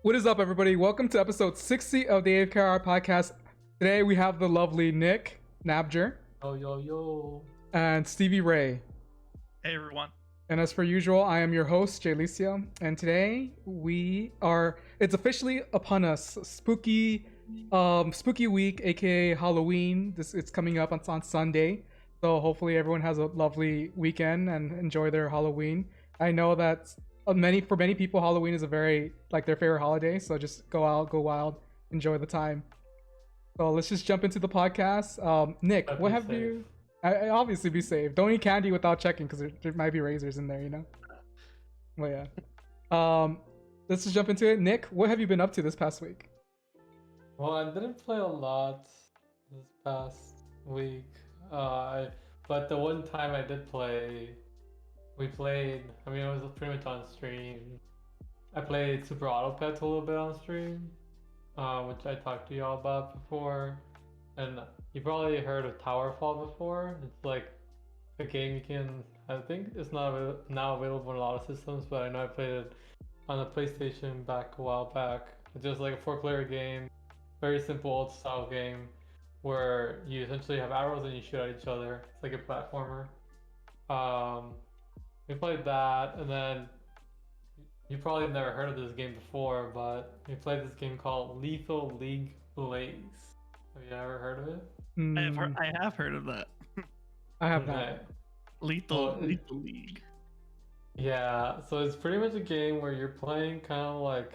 What is up, everybody? Welcome to episode 60 of the AFK Hour Podcast. Today we have the lovely Nick, NABJr, Yo. and StevieRay. Hey everyone. And as per usual, I am your host, jlucio. And today it's officially upon us. Spooky week, aka Halloween. It's coming up on Sunday. So hopefully everyone has a lovely weekend and enjoy their Halloween. I know that for many people, Halloween is a very their favorite holiday. So just go out, go wild, enjoy the time. So let's just jump into the podcast. Nick, what have you? I obviously be safe. Don't eat candy without checking because there might be razors in there, you know. Well, yeah. Let's just jump into it. Nick, what have you been up to this past week? Well, I didn't play a lot this past week. But the one time I did play, we played. I mean, it was pretty much on stream. I played Super Auto Pets a little bit on stream, which I talked to y'all about before. And you probably heard of Towerfall before. It's like a game you can. I think it's not now available on a lot of systems, but I know I played it on the PlayStation a while back. It's just like a 4-player game, very simple old style game, where you essentially have arrows and you shoot at each other. It's like a platformer. We played that, and then you probably never heard of this game before, but we played this game called Lethal League Blaze. Have you ever heard of it? I have heard of that. I have not. Lethal League. Yeah, so it's pretty much a game where you're playing kind of like,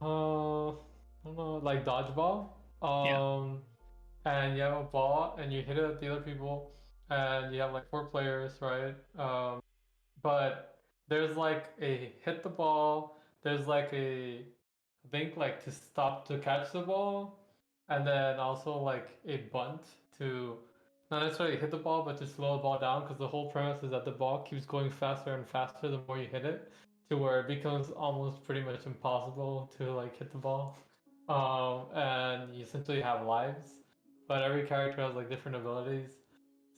I don't know, like dodgeball. And you have a ball and you hit it at the other people, and you have like 4 players, right? But there's like a hit the ball. There's like I think like to stop to catch the ball. And then also like a bunt to not necessarily hit the ball, but to slow the ball down, because the whole premise is that the ball keeps going faster and faster the more you hit it, to where it becomes almost pretty much impossible to like hit the ball. And you essentially have lives, but every character has like different abilities.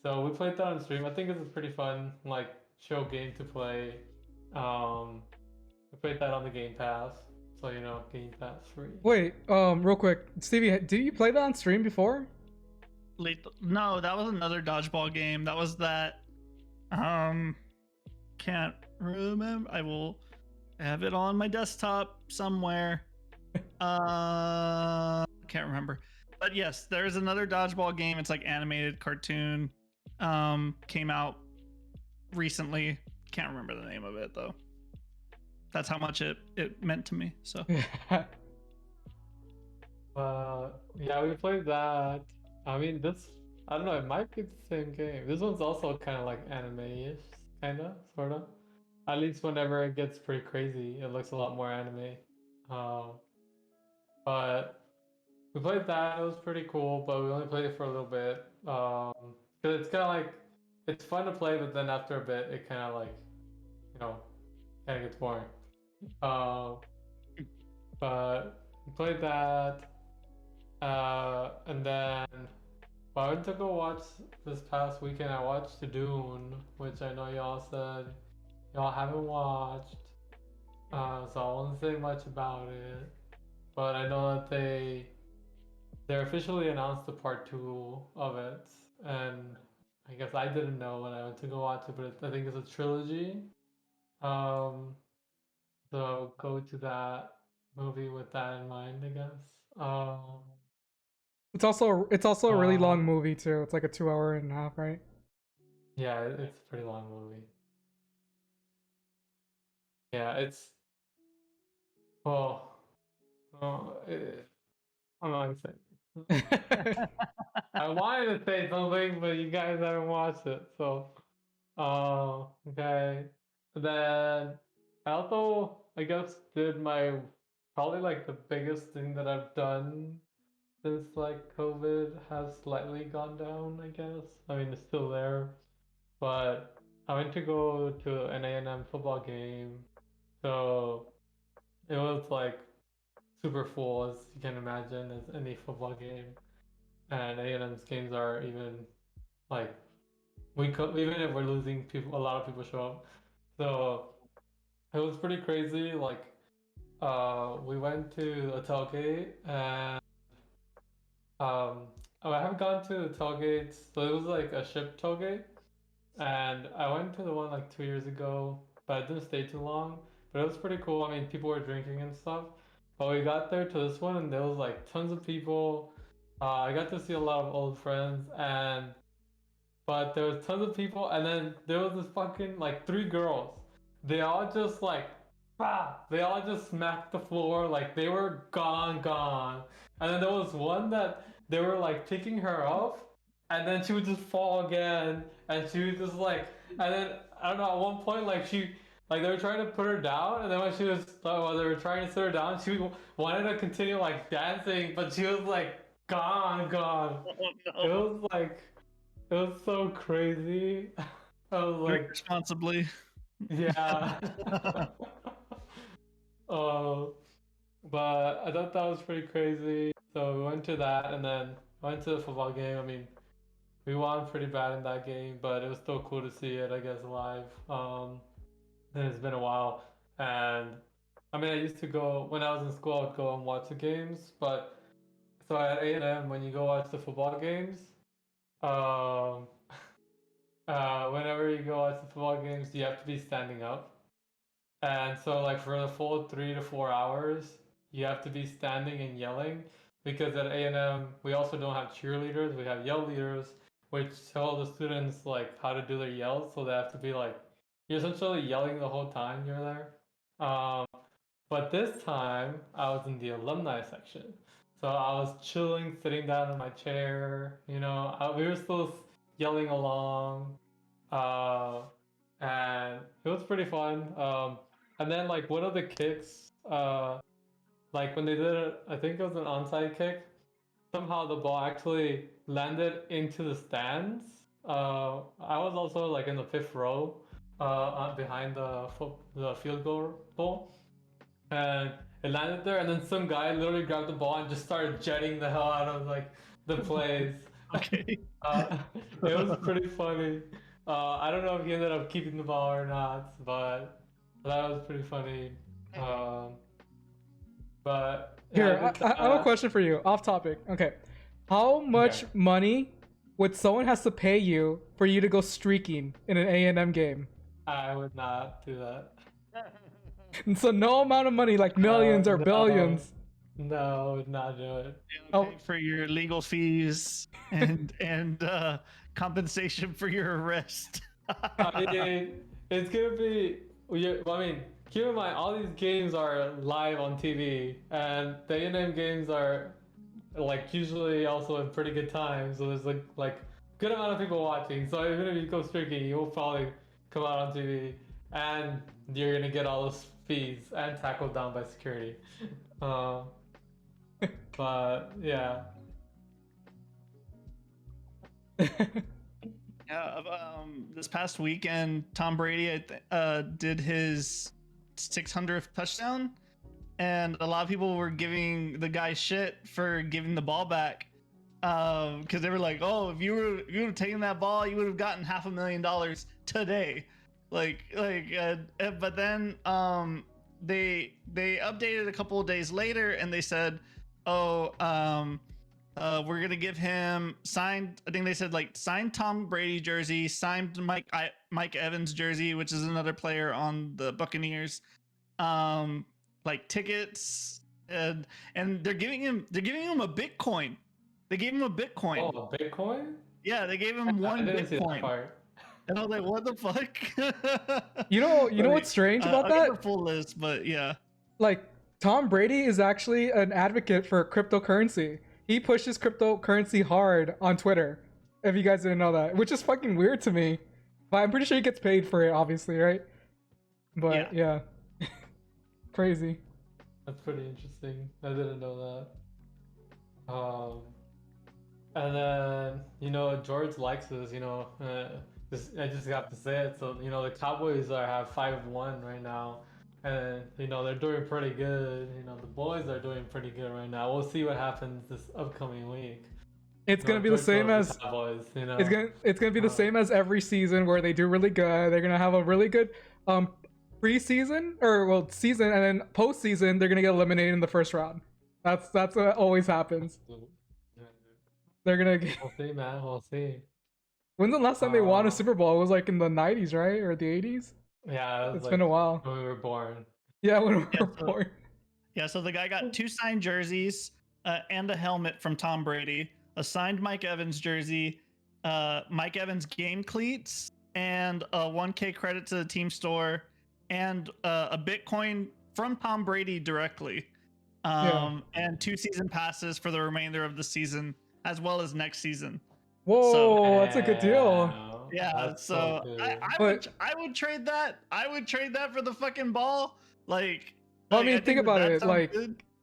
So we played that on stream. I think it's a pretty fun like chill game to play. We played that on the Game Pass. So, you know, Game Pass free. Wait, real quick, Stevie, did you play that on stream before? No, that was another dodgeball game. That was that. Can't remember. I will have it on my desktop somewhere. Can't remember. But yes, there's another dodgeball game. It's like animated cartoon. Came out recently. Can't remember the name of it though. That's how much it meant to me. So yeah, we played that. I mean, I don't know, it might be the same game. This one's also kind of like anime-ish, kind of, sort of. At least whenever it gets pretty crazy, it looks a lot more anime. But we played that. It was pretty cool, but we only played it for a little bit. Because it's kind of like, it's fun to play, but then after a bit, it kind of like, you know, kind of gets boring. But we played that, and then I went to go watch this past weekend. I watched Dune, which I know y'all said y'all haven't watched, so I won't say much about it. But I know that they officially announced the part 2 of it, and I guess I didn't know when I went to go watch it, but I think it's a trilogy. So go to that movie with that in mind, I guess. It's also a really long movie too. It's like a 2.5 hours, right? Yeah, it's a pretty long movie. Yeah, it's I'm not saying. I wanted to say something, but you guys haven't watched it, so okay. Then I also, I guess, did my probably like the biggest thing that I've done since like COVID has slightly gone down, I guess. I mean, it's still there, but I went to go to an A&M football game, so it was like super full, as you can imagine, as any football game. And A&M's games are even like even if we're losing, people, a lot of people show up. So it was pretty crazy. Like we went to a tailgate, and I haven't gone to the tailgates, so it was like a ship tailgate, and I went to the one like 2 years ago, but I didn't stay too long. But it was pretty cool. I mean, people were drinking and stuff. But we got there to this one, and there was like tons of people. I got to see a lot of old friends, but there was tons of people, and then there was this fucking like three girls. They all just like, they all just smacked the floor, like they were gone. And then there was one that they were like picking her up, and then she would just fall again, and she was just like, and then I don't know. At one point, like they were trying to put her down, and then when she was, while they were trying to sit her down, she wanted to continue like dancing, but she was like gone. Oh, It no. was like, it was so crazy. I was Drink like, responsibly. yeah. Oh, but I thought that was pretty crazy. So we went to that, and then went to the football game. I mean, we won pretty bad in that game, but it was still cool to see it, I guess, live. And it's been a while, and I mean, I used to go when I was in school. I would go and watch the games, but so at A&M, when you go watch the football games, um, whenever you go watch the football games, you have to be standing up. And so, like, for the full 3 to 4 hours, you have to be standing and yelling because at A&M, we also don't have cheerleaders. We have yell leaders, which tell the students, like, how to do their yells. So they have to be, like, you're essentially yelling the whole time you're there. But this time, I was in the alumni section. So I was chilling, sitting down in my chair. We were still yelling along. And it was pretty fun. And then like one of the kicks, like when they did it, I think it was an onside kick. Somehow the ball actually landed into the stands. I was also like in the fifth row, behind the field goal, and it landed there. And then some guy literally grabbed the ball and just started jetting the hell out of like the plays. Okay. It was pretty funny. I don't know if he ended up keeping the ball or not, but that was pretty funny. But yeah, Here, I have a question for you, off topic. Okay. How much Okay. money would someone has to pay you for you to go streaking in an A&M game? I would not do that. And so no amount of money, like millions or No. billions. No, I would not do it. Oh. Pay for your legal fees and compensation for your arrest. I mean, it's gonna be. I mean, keep in mind, all these games are live on TV, and the A&M games are like usually also in pretty good time. So there's like good amount of people watching. So even if you go streaking, you will probably come out on TV, and you're gonna get all those fees and tackled down by security. But yeah. Yeah, this past weekend, Tom Brady did his 600th touchdown, and a lot of people were giving the guy shit for giving the ball back, because they were like, "Oh, if you would have taken that ball, you would have gotten $500,000 today." But then they updated a couple of days later, and they said, "Oh, we're gonna give him signed." I think they said like signed Tom Brady jersey, signed Mike Evans jersey, which is another player on the Buccaneers. Like tickets, and they're giving him a Bitcoin. They gave him a Bitcoin. Oh, Bitcoin? Yeah, they gave him I one didn't see that Bitcoin. part. And I was like, what the fuck? You know what's strange about I'll get that? the full list, but yeah. Like, Tom Brady is actually an advocate for cryptocurrency. He pushes cryptocurrency hard on Twitter, if you guys didn't know that, which is fucking weird to me. But I'm pretty sure he gets paid for it, obviously, right? But yeah. Crazy. That's pretty interesting. I didn't know that. And then George likes this. I just have to say it. So the Cowboys have 5-1 right now, and they're doing pretty good. The boys are doing pretty good right now. We'll see what happens this upcoming week. It's gonna be the same as Cowboys. it's gonna be the same as every season where they do really good. They're gonna have a really good preseason or well season, and then postseason they're gonna get eliminated in the first round. That's what always happens. They're gonna get... We'll see, man. We'll see. When's the last time they won a Super Bowl? It was like in the 90s, right? Or the 80s? Yeah, It's been a while. When we were born. Yeah, when we were born. Yeah, so the guy got 2 signed jerseys and a helmet from Tom Brady, a signed Mike Evans jersey, Mike Evans game cleats, and a 1K credit to the team store, and a Bitcoin from Tom Brady directly, and 2 season passes for the remainder of the season, as well as next season. Whoa, So, that's a good deal. Yeah, so I would trade that. I would trade that for the fucking ball. Like, well, I mean, think about it. Like,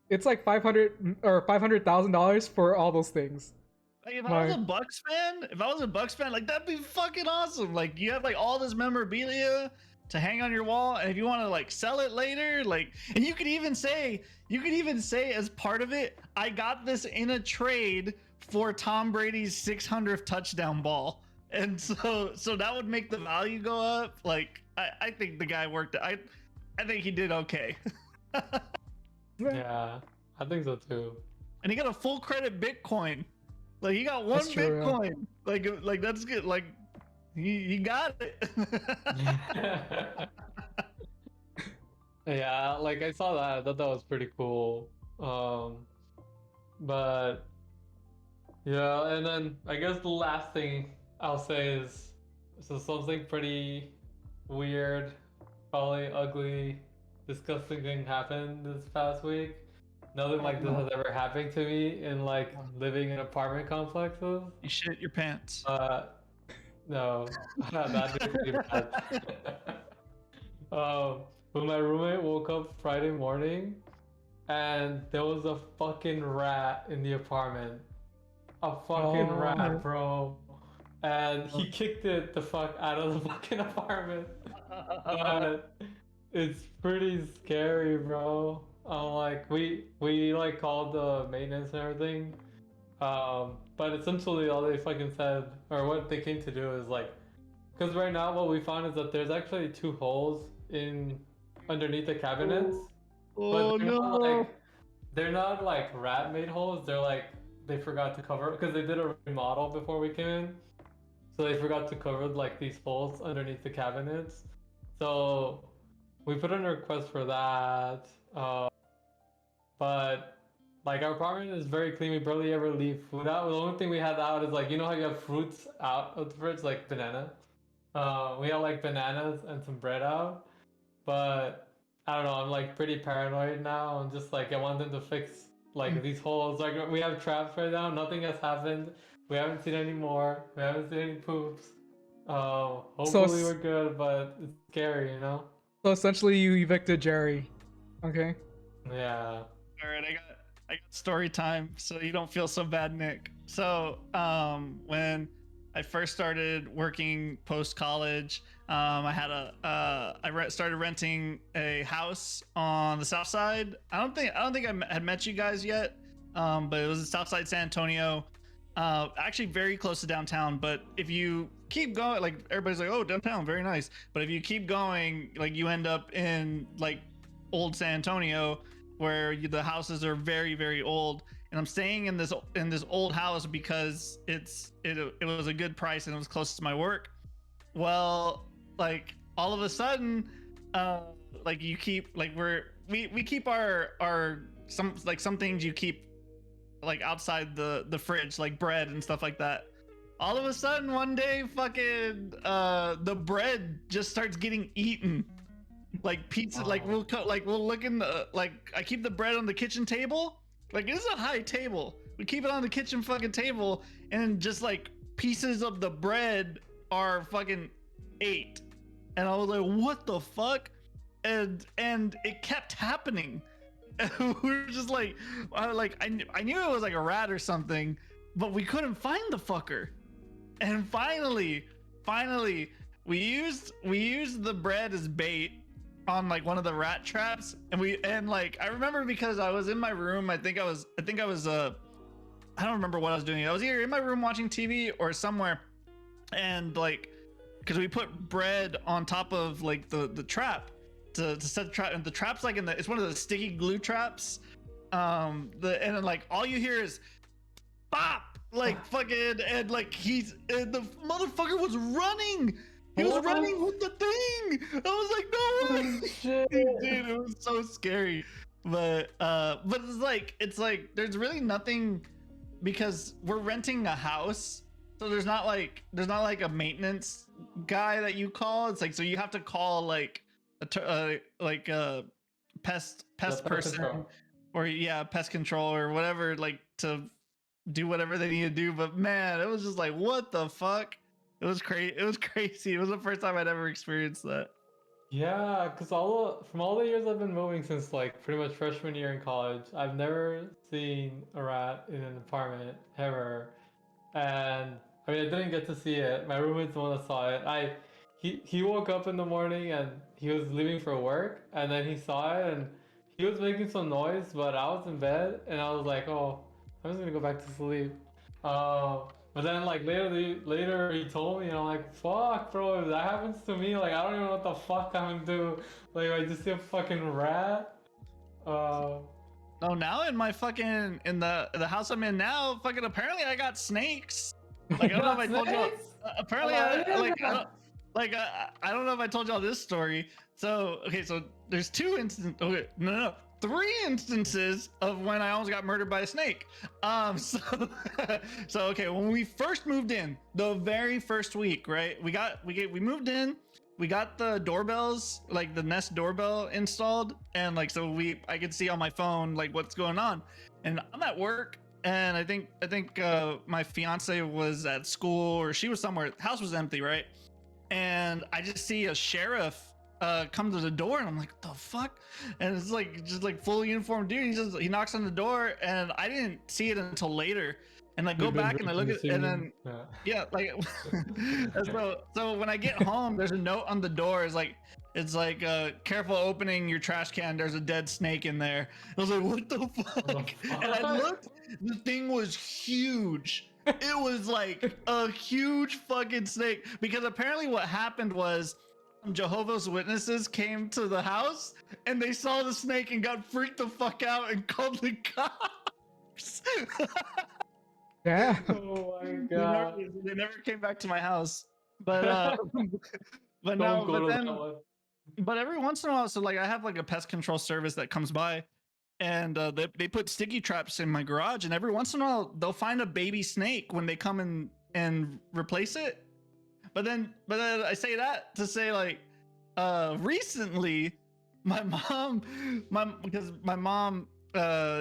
it's like $500 or $500,000 for all those things. Like, if I was a Bucks fan, like that'd be fucking awesome. Like, you have like all this memorabilia to hang on your wall, and if you want to like sell it later, like, and you could even say as part of it, I got this in a trade for Tom Brady's 600th touchdown ball. And so that would make the value go up. Like, I think the guy worked. I think he did okay. Yeah, I think so too. And he got a full credit Bitcoin. Like, he got one Bitcoin. Yeah. Like that's good. Like, he got it. Yeah, like I saw that. I thought that was pretty cool. But yeah, and then I guess the last thing I'll say is something pretty weird, probably ugly, disgusting thing happened this past week. Nothing like this has ever happened to me in like living in apartment complexes. You shit your pants. No, that didn't pretty bad. When my roommate woke up Friday morning, and there was a fucking rat in the apartment. A fucking rat, bro. And he kicked it the fuck out of the fucking apartment. It's pretty scary, bro. Like we like called the maintenance and everything. But essentially all they fucking said, or what they came to do is like, because right now what we found is that there's actually 2 holes underneath the cabinets. Oh, no. They're not like rat made holes. They're like, they forgot to cover, because they did a remodel before we came in. So they forgot to cover like these holes underneath the cabinets. So we put in a request for that. But like our apartment is very clean. We barely ever leave food out. The only thing we had out is like, you know how you have fruits out of the fridge, like banana. We have like bananas and some bread out. But I don't know, I'm like pretty paranoid now. I'm just like, I want them to fix like these holes. Like we have traps right now. Nothing has happened. We haven't seen any more. We haven't seen any poops. Hopefully we're good, but it's scary, you know? So essentially you evicted Jerry. Okay. Yeah. All right, I got story time, so you don't feel so bad, Nick. So when I first started working post college, I had started renting a house on the south side. I don't think I had met you guys yet, but it was in south side San Antonio, actually very close to downtown. But if you keep going, like everybody's like, oh, downtown, very nice. But if you keep going, like you end up in like old San Antonio, where the houses are very, very old. And I'm staying in this old house because it was a good price and it was close to my work. Well, like all of a sudden, like you keep like we keep our some things you keep like outside the fridge, like bread and stuff like that. All of a sudden one day, fucking the bread just starts getting eaten. Like pizza, like we'll look in the, like I keep the bread on the kitchen table. Like it's a high table. We keep it on the kitchen fucking table, and just like pieces of the bread are fucking ate. And I was like, what the fuck? And it kept happening. And we were just like, I knew it was like a rat or something, but we couldn't find the fucker. And finally, we used the bread as bait on like one of the rat traps, and like I remember because I was in my room. I think I was I don't remember what I was doing. I was either in my room watching TV or somewhere, and like because we put bread on top of like the trap to set the trap, and the trap's like it's one of the sticky glue traps. And then like all you hear is bop, like fucking, and like and the motherfucker was running. He was running with the thing. I was like, no way, Shit. dude, it was so scary. But it's like there's really nothing, because we're renting a house, so there's not like a maintenance guy that you call. It's like, so you have to call like a pest person Control. or pest control or whatever, like to do whatever they need to do. But man, it was just like, what the fuck? It was crazy. It was crazy. It was the first time I'd ever experienced that. Yeah, because from all the years I've been moving since like pretty much freshman year in college, I've never seen a rat in an apartment ever. And I mean, I didn't get to see it. My roommate's the one that saw it. He woke up in the morning and he was leaving for work, and then he saw it and he was making some noise, but I was in bed and I was like, oh, I'm just gonna go back to sleep. But then like later he told me, and I'm like, fuck, bro, if that happens to me, like I don't even know what the fuck I'm gonna do. Like I just see a fucking rat. No, now in my fucking in the house I'm in now, fucking apparently I got snakes. Like I don't know if I told you. Apparently, I don't know if I told y'all this story. So okay, so there's two instances. Okay, no. 3 instances of when I almost got murdered by a snake. So okay, when we first moved in, the very first week, right? We moved in, we got the doorbells, like the Nest doorbell installed, and like so I could see on my phone like what's going on. And I'm at work, and I think my fiance was at school, or she was somewhere. The house was empty, right? And I just see a sheriff come to the door, and I'm like, what the fuck? And it's like just like full uniform dude. He knocks on the door, and I didn't see it until later. And I go back and I look at it, and then like so when I get home, there's a note on the door. It's like careful opening your trash can, there's a dead snake in there. I was like, what the fuck? And I looked, the thing was huge. It was like a huge fucking snake, because apparently what happened was Jehovah's Witnesses came to the house and they saw the snake and got freaked the fuck out and called the cops. Yeah. Oh my god. They never came back to my house. But but every once in a while, so like I have like a pest control service that comes by, and they put sticky traps in my garage, and every once in a while they'll find a baby snake when they come and replace it. But then I say that to say, like, recently my mom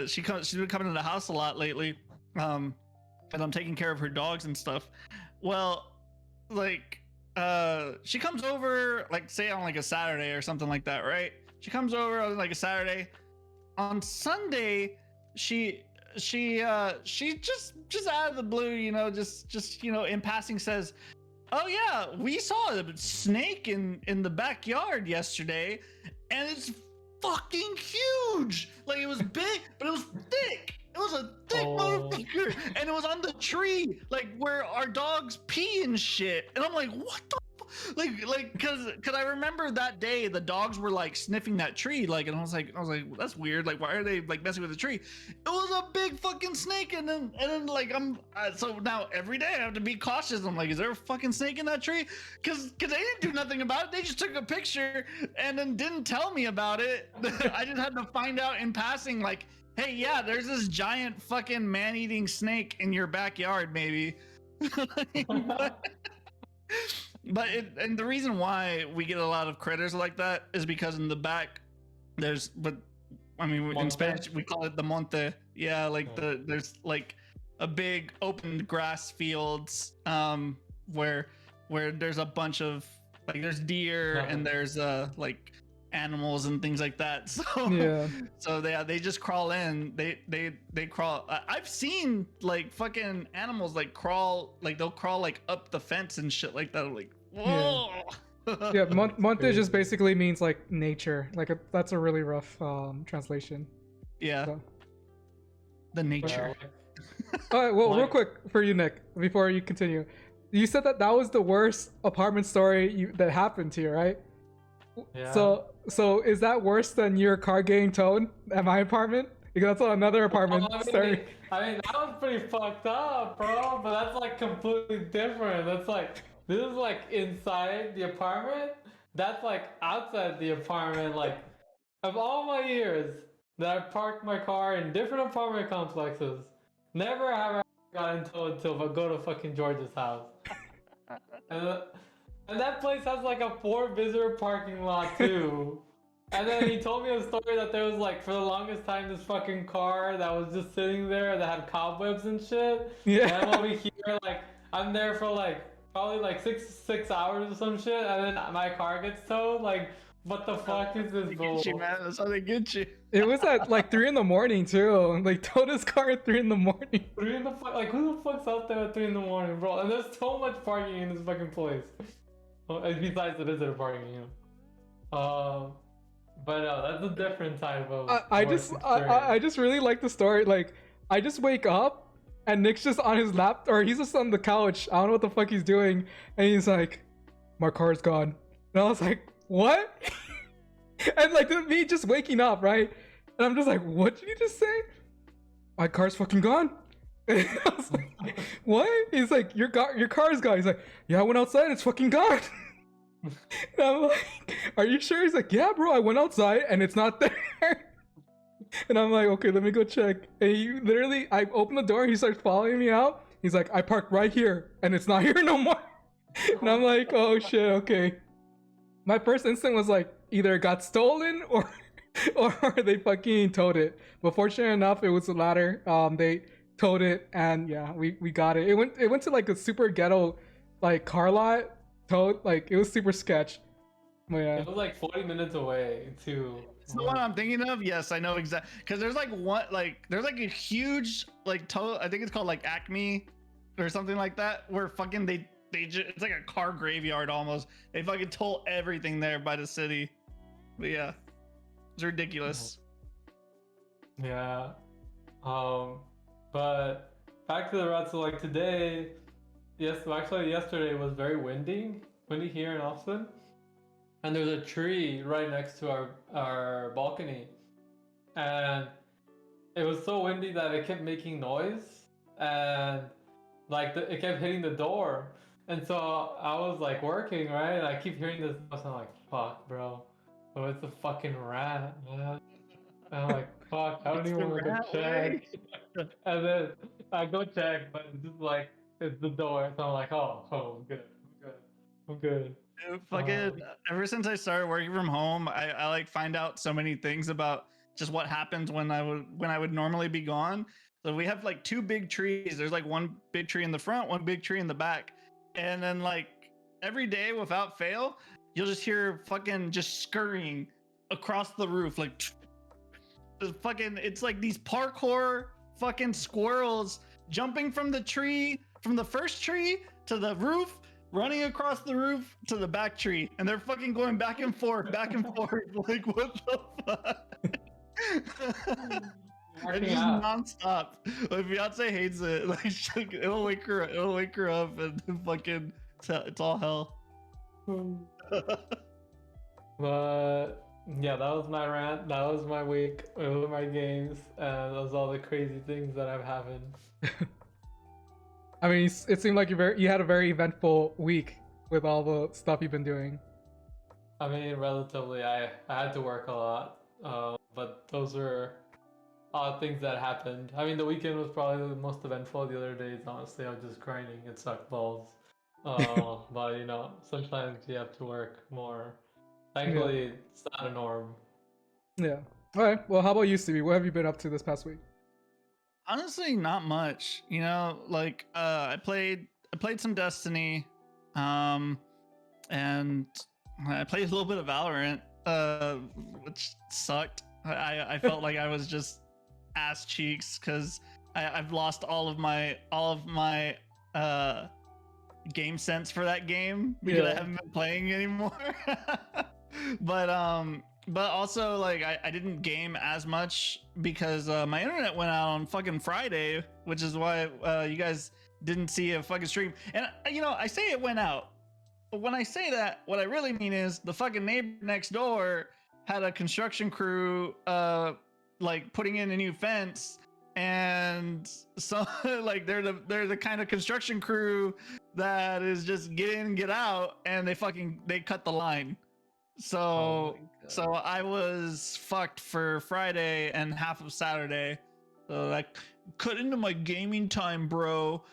she's been coming to the house a lot lately, and I'm taking care of her dogs and stuff. Well, like she comes over, like say on like a Saturday or something like that, right? She comes over on like a Saturday. On Sunday, she just out of the blue, just in passing says, oh yeah, we saw a snake in the backyard yesterday, and it's fucking huge. Like it was big, but it was thick. It was a thick motherfucker, and it was on the tree, like where our dogs pee and shit. And I'm like, what the? Cause I remember that day the dogs were like sniffing that tree, like, and I was like, well, that's weird. Like, why are they like messing with the tree? It was a big fucking snake, and then like so now every day I have to be cautious. I'm like, is there a fucking snake in that tree? Cause they didn't do nothing about it. They just took a picture and then didn't tell me about it. I just had to find out in passing, like, hey, yeah, there's this giant fucking man-eating snake in your backyard, maybe. And the reason why we get a lot of critters like that is because in the back there's, in Spanish we call it the monte. Yeah, like there's like a big open grass fields where there's a bunch of, like, there's deer and there's like animals and things like that. So they just crawl in. They crawl. I've seen like fucking animals like crawl, like they'll crawl like up the fence and shit like that. I'm like, whoa. Yeah, monte just basically means like nature. Like that's a really rough translation. Yeah. So. The nature. All right. Well, real quick for you, Nick, before you continue, you said that was the worst apartment story that happened to you, right? Yeah. So is that worse than your car getting towed at my apartment? Because that's what another apartment story. I mean, that was pretty fucked up, bro. But that's like completely different. That's like this is like inside the apartment. That's like outside the apartment. Like of all my years that I've parked my car in different apartment complexes, never have I gotten towed until I go to fucking George's house. And that place has like a 4 visitor parking lot too. And then he told me a story that there was like for the longest time this fucking car that was just sitting there that had cobwebs and shit. Yeah. And I'm over here like I'm there for like probably like six hours or some shit, and then my car gets towed. Like, what the fuck is this bull? Get you, man. That's how they get you. It was at like 3 a.m. too. Like towed his car at 3 a.m. 3 in the fuck? Like, who the fuck's out there at 3 a.m, bro? And there's so much parking in this fucking place. Besides the visitor parking, you know. But no, that's a different type of. I just really like the story. Like, I just wake up and Nick's just on his lap, or he's just on the couch. I don't know what the fuck he's doing, and he's like, "My car's gone," and I was like, "What?" And like me just waking up, right? And I'm just like, "What did you just say?" "My car's fucking gone." And I was like, "What?" He's like, your car's gone." He's like, "Yeah, I went outside. It's fucking gone." And I'm like, "Are you sure?" He's like, "Yeah, bro. I went outside and it's not there." And I'm like, "Okay, let me go check." And he literally, I open the door. He starts following me out. He's like, "I parked right here and it's not here no more." And I'm like, "Oh shit, okay." My first instinct was like, either it got stolen or they fucking towed it. But fortunately enough, it was the latter. They towed it, and yeah, we got it. It went to like a super ghetto like car lot. Towed, like it was super sketch. But yeah. It was like 40 minutes away too. It's the one I'm thinking of. Yes, I know exactly. Because there's like one, like there's like a huge like tow. I think it's called like Acme or something like that, where fucking they just, it's like a car graveyard almost. They fucking toll everything there by the city. But yeah, it's ridiculous. Yeah. But back to the route. So like today, actually yesterday was very windy here in Austin. And there's a tree right next to our balcony. And it was so windy that it kept making noise. And like it kept hitting the door. And so I was like working, right? And I keep hearing this noise. And I'm like, fuck, bro. Oh, it's a fucking rat, man. And I'm like, fuck, I don't even want to go check. And then I go check, but it's just like, it's the door. So I'm like, oh, I'm good. Fucking ever since I started working from home, I like find out so many things about just what happens when I would normally be gone. So we have like 2 big trees. There's like one big tree in the front, one big tree in the back. And then like every day without fail, you'll just hear fucking just scurrying across the roof. Like fucking, it's like these parkour fucking squirrels jumping from the tree, from the first tree to the roof, running across the roof to the back tree, and they're fucking going back and forth. Like, what the fuck? It's just nonstop. My fiance hates it. Like, it'll wake her up, and fucking, it's all hell. But yeah, that was my rant. That was my week. Those were my games, and those are all the crazy things that have happened. I mean, it seemed like you had a very eventful week with all the stuff you've been doing. I mean, relatively, I had to work a lot, but those were all things that happened. I mean, the weekend was probably the most eventful. The other days, honestly, I was just grinding. It sucked balls. But you know, sometimes you have to work more. Thankfully, it's not a norm. Yeah. All right. Well, how about you, Stevie? What have you been up to this past week? Honestly, not much. You know, like I played some Destiny, and I played a little bit of Valorant, which sucked. I felt like I was just ass cheeks because I've lost all of my game sense for that game because I haven't been playing anymore. But also, like, I didn't game as much because my internet went out on fucking Friday, which is why you guys didn't see a fucking stream. And, you know, I say it went out. when I say that, what I really mean is the fucking neighbor next door had a construction crew like putting in a new fence, and so like they're the kind of construction crew that is just get in, get out, and they cut the line. So I was fucked for Friday and half of Saturday. So like cut into my gaming time, bro.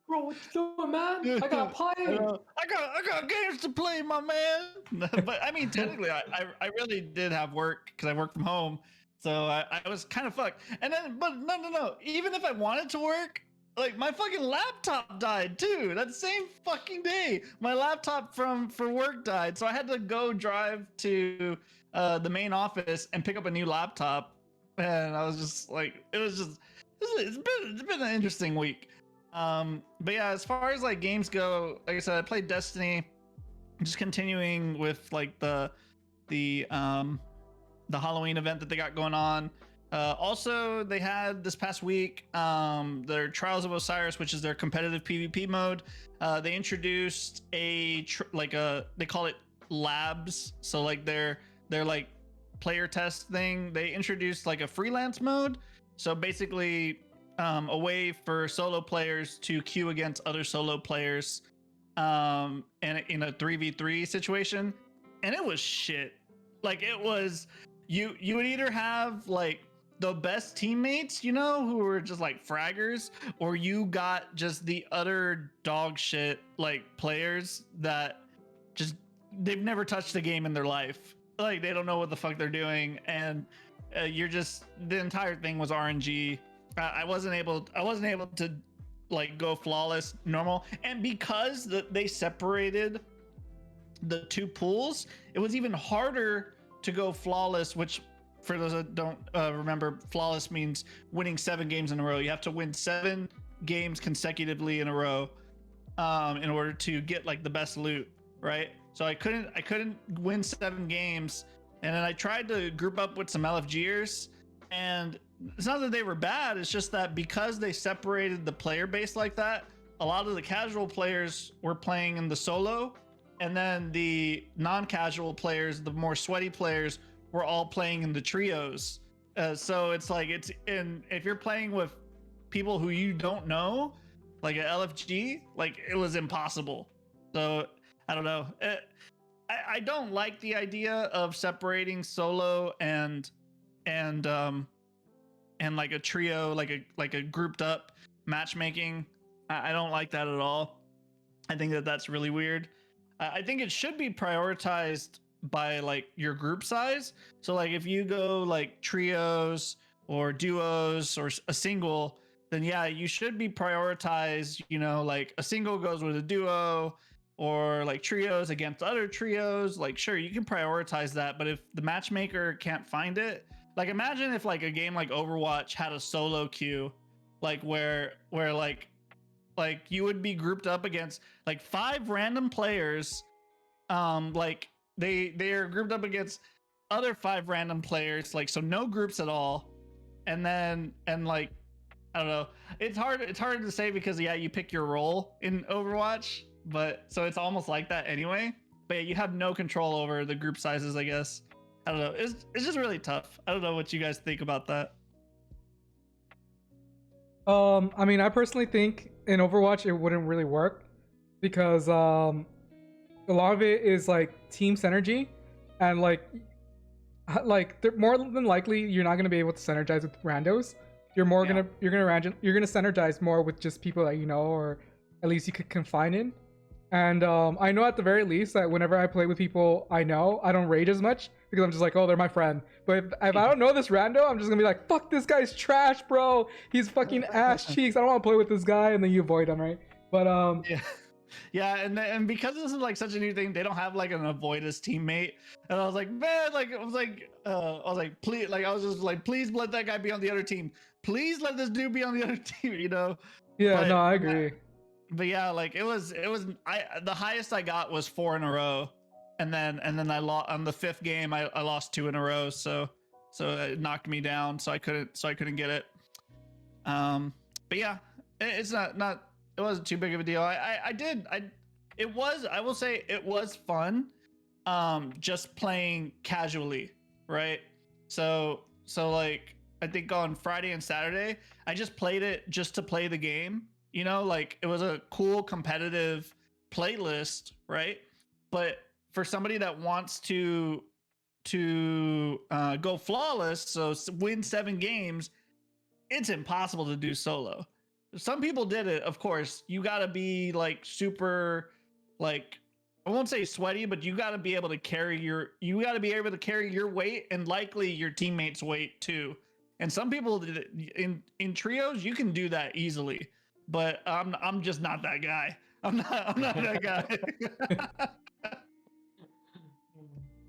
Bro, what you doing, man? I gotta play. I got games to play, my man. But I mean, technically, I really did have work because I work from home, so I was kind of fucked. And then, but no. Even if I wanted to work, like my fucking laptop died too. That same fucking day, my laptop for work died, so I had to go drive to the main office and pick up a new laptop. And I was just like, it's been an interesting week. But yeah, as far as like games go, like I said, I played Destiny. Just continuing with like the Halloween event that they got going on. Also, they had this past week their Trials of Osiris, which is their competitive PvP mode. They introduced they call it labs. So like their like player test thing. They introduced like a freelance mode. So basically, a way for solo players to queue against other solo players and in a 3v3 situation. And it was shit. Like it was you would either have like the best teammates, you know, who were just like fraggers, or you got just the utter dog shit like players that just they've never touched the game in their life. Like they don't know what the fuck they're doing, and you're just the entire thing was RNG. I wasn't able to like go flawless normal, and because they separated the two pools, it was even harder to go flawless, which for those that don't remember, flawless means winning 7 games in a row. You have to win 7 games consecutively in a row in order to get like the best loot, right? So I couldn't win 7 games, and then I tried to group up with some LFGers, and it's not that they were bad, it's just that because they separated the player base like that, a lot of the casual players were playing in the solo, and then the non-casual players, the more sweaty players, were all playing in the trios. So it's like if you're playing with people who you don't know, like an LFG, like it was impossible. So I don't know. I don't like the idea of separating solo and like a trio, like a grouped up matchmaking. I don't like that at all. I think that's really weird. I think it should be prioritized by like your group size. So like if you go like trios or duos or a single, then yeah, you should be prioritized, you know, like a single goes with a duo, or like trios against other trios. Like sure, you can prioritize that, but if the matchmaker can't find it, like imagine if like a game like Overwatch had a solo queue, like where like you would be grouped up against like 5 random players, like they are grouped up against other 5 random players, like so no groups at all, and like I don't know, it's hard to say because yeah, you pick your role in Overwatch, but so it's almost like that anyway, but yeah, you have no control over the group sizes, I guess. I don't know, it's just really tough. I don't know what you guys think about that. I mean, I personally think in Overwatch it wouldn't really work because a lot of it is like team synergy, and like more than likely you're not gonna be able to synergize with randos. You're gonna synergize more with just people that you know, or at least you could confine in. And I know at the very least that whenever I play with people I know, I don't rage as much because I'm just like, oh, they're my friend. But if I don't know this rando, I'm just gonna be like, fuck, this guy's trash, bro. He's fucking ass cheeks. I don't want to play with this guy, and then you avoid him, right? But yeah, and because this is like such a new thing, they don't have like an avoid us teammate. And I was like, man, like I was like, please, like I was just like, please let that guy be on the other team. Please let this dude be on the other team, you know? Yeah, no, I agree. But yeah, like it was the highest I got was 4 in a row, and then I lost on the 5th game. I lost 2 in a row, so it knocked me down. So I couldn't get it. But yeah, it's not it wasn't too big of a deal. I it was, I will say it was fun. Just playing casually, right? So like I think on Friday and Saturday, I just played it just to play the game. You know, like it was a cool competitive playlist, right? But for somebody that wants to go flawless, so win 7 games, it's impossible to do solo. Some people did it, of course. You got to be like super, like, I won't say sweaty, but you got to be able to carry your weight and likely your teammates' weight too. And some people did it in trios. You can do that easily, but I'm just not that guy. I'm not that guy.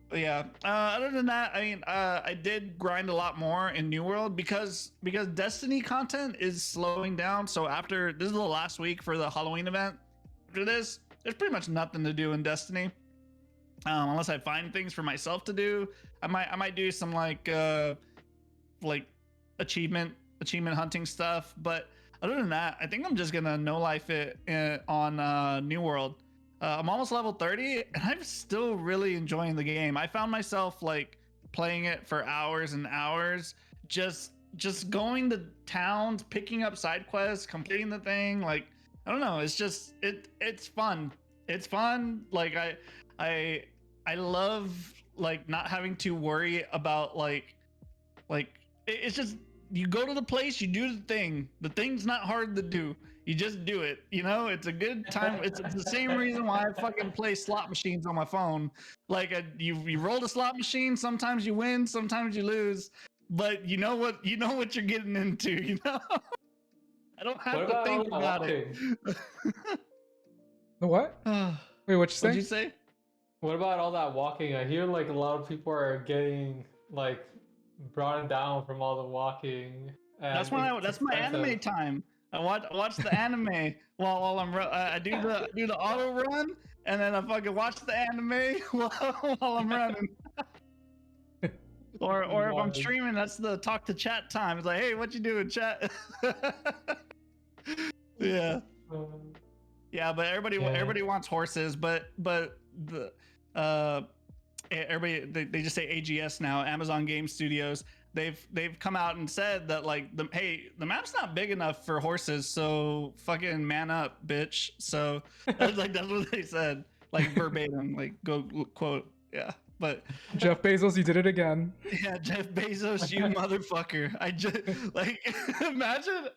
But yeah. Other than that, I mean, I did grind a lot more in New World because Destiny content is slowing down. So after this is the last week for the Halloween event. After this, there's pretty much nothing to do in Destiny, unless I find things for myself to do. I might do some like achievement hunting stuff. But other than that, I think I'm just gonna no life it on New World. I'm almost level 30 and I'm still really enjoying the game. I found myself like playing it for hours and hours, just going to towns, picking up side quests, completing the thing. Like, I don't know, it's just it's fun. It's fun. Like I love like not having to worry about like it's just, you go to the place, you do the thing. The thing's not hard to do. You just do it. You know, it's a good time. It's the same reason why I fucking play slot machines on my phone. Like you roll the slot machine. Sometimes you win, sometimes you lose. But you know what you're getting into. You know, I don't have to think about it. The what? Wait, what you say? What'd you say? What about all that walking? I hear like a lot of people are getting like brought down from all the walking. That's my anime time. I watch the anime while I do the auto run, and then I fucking watch the anime while I'm running. or if I'm streaming, that's the talk to chat time. It's like, hey, what you doing, chat? Yeah. Yeah, but everybody wants horses, but the everybody they just say AGS now, Amazon Game Studios. They've come out and said that like the map's not big enough for horses, so fucking man up, bitch. So that's what they said, like verbatim, like go quote. Yeah, but Jeff Bezos, you did it again. Yeah, Jeff Bezos, you motherfucker. I just like imagine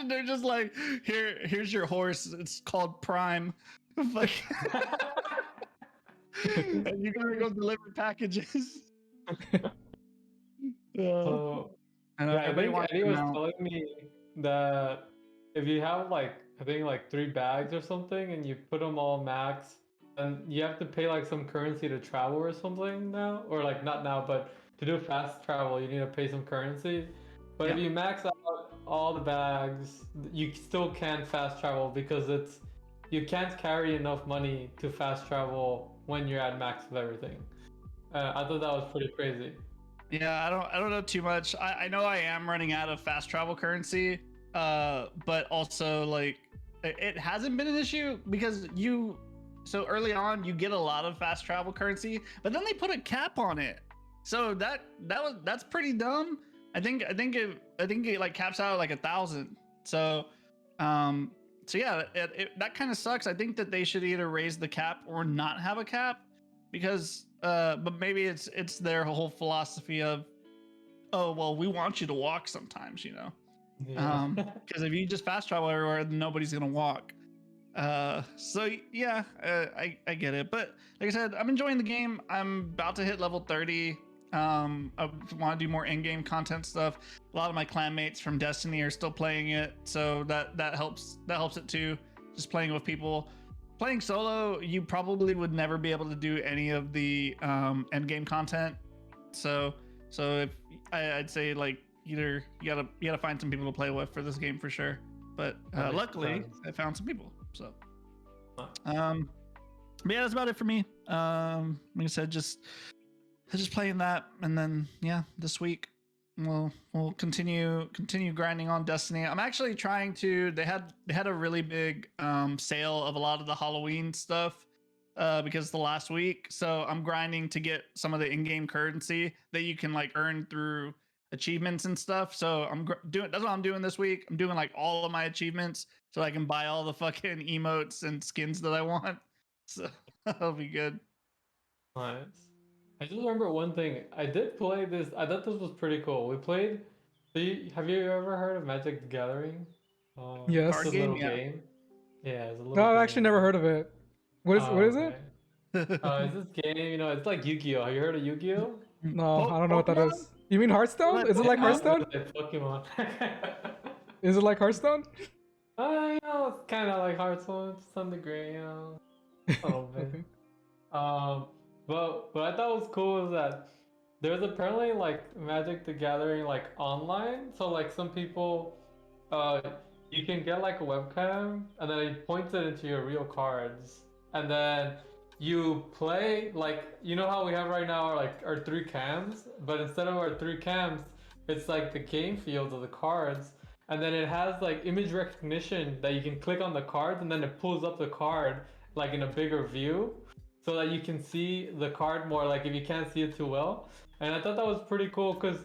they're just like, here's your horse. It's called Prime. Like, and you gotta go deliver packages. I think Eddie was telling me that if you have like I think like 3 bags or something and you put them all max, and you have to pay like some currency to travel or something now, or like not now, but to do fast travel you need to pay some currency. But if you max out all the bags, you still can't fast travel because you can't carry enough money to fast travel when you're at max of everything. I thought that was pretty crazy. Yeah, I don't know too much. I know I am running out of fast travel currency, but also like it hasn't been an issue because so early on you get a lot of fast travel currency, but then they put a cap on it. So that's pretty dumb. I think it like caps out at like 1,000. So yeah, that kind of sucks. I think that they should either raise the cap or not have a cap, because but maybe it's their whole philosophy of, oh well, we want you to walk sometimes, you know. Yeah. Because if you just fast travel everywhere, then nobody's gonna walk. So yeah, I get it. But like I said, I'm enjoying the game. I'm about to hit level 30. I want to do more in-game content stuff. A lot of my clanmates from Destiny are still playing it, so that helps it too. Just playing with people. Playing solo, you probably would never be able to do any of the end game content. So if I'd say like either you gotta find some people to play with for this game for sure. But luckily I found some people. So but yeah, that's about it for me. Like I said, just playing that, and then yeah, this week we'll continue grinding on Destiny. I'm actually trying to. They had a really big sale of a lot of the Halloween stuff because the last week. So I'm grinding to get some of the in-game currency that you can like earn through achievements and stuff. So I'm doing. That's what I'm doing this week. I'm doing like all of my achievements so I can buy all the fucking emotes and skins that I want. So that'll be good. Nice. I just remember one thing. I did play this. I thought this was pretty cool. We played. Have you ever heard of Magic the Gathering? Yes. It's a Card game, little yeah. game. Yeah, it's a little. No, I've game. actually never heard of it. What is it? It's this game. It's like Yu-Gi-Oh. Have you heard of Yu-Gi-Oh? No, I don't know what that Pokemon? is. You mean Hearthstone? Is it like Hearthstone? Pokemon. Is it like Hearthstone? It's kind of like Hearthstone to some degree, a little bit. Okay. But what I thought was cool is that there's apparently like Magic the Gathering like online. So like some people, you can get like a webcam and then it points it into your real cards, and then you play like how we have right now are like our 3 cams, but instead of our 3 cams, it's like the game fields of the cards. And then it has like image recognition that you can click on the cards and then it pulls up the card like in a bigger view so that you can see the card more, like if you can't see it too well. And I thought that was pretty cool because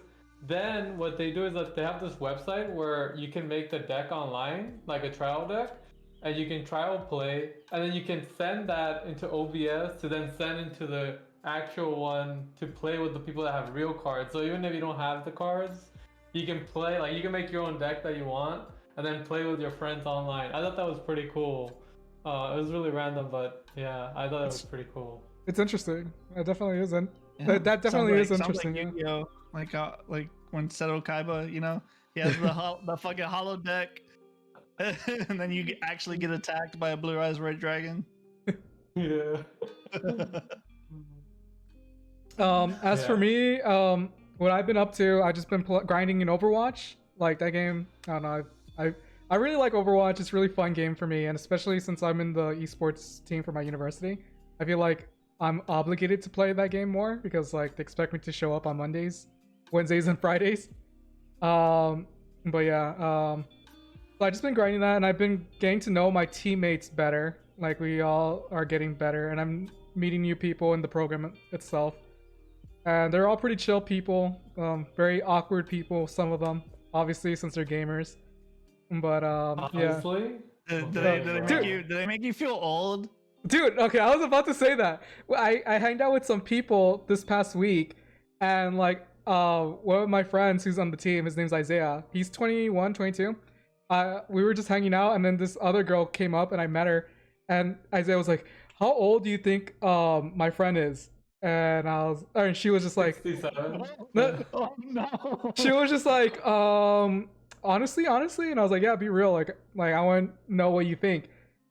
then what they do is that they have this website where you can make the deck online, like a trial deck, and you can trial play, and then you can send that into OBS to then send into the actual one to play with the people that have real cards. So even if you don't have the cards, you can play, like you can make your own deck that you want and then play with your friends online. I thought that was pretty cool. It was really random, but yeah, I thought it was pretty cool. It's interesting. It definitely isn't. Yeah. That definitely is sounds interesting. Like Yeah. Yu-Gi-Oh, like when Seto Kaiba, he has the fucking hollow deck, and then you actually get attacked by a blue eyes red dragon. Yeah. As for me, what I've been up to, I've just been grinding in Overwatch. Like that game, I don't know. I really like Overwatch. It's a really fun game for me, and especially since I'm in the esports team for my university, I feel like I'm obligated to play that game more because like they expect me to show up on Mondays, Wednesdays, and Fridays. But yeah, so I've just been grinding that, and I've been getting to know my teammates better. Like we all are getting better, and I'm meeting new people in the program itself. And they're all pretty chill people, very awkward people, some of them, obviously, since they're gamers. But yeah. Do they make you feel old? Dude, okay, I was about to say that. I hanged out with some people this past week, and like one of my friends who's on the team, his name's Isaiah. He's 21, 22. We were just hanging out, and then this other girl came up, and I met her, and Isaiah was like, "How old do you think my friend is?" And she was just like, 67. Oh no. she was just like, honestly, and I was like, yeah, be real, like I want to know what you think.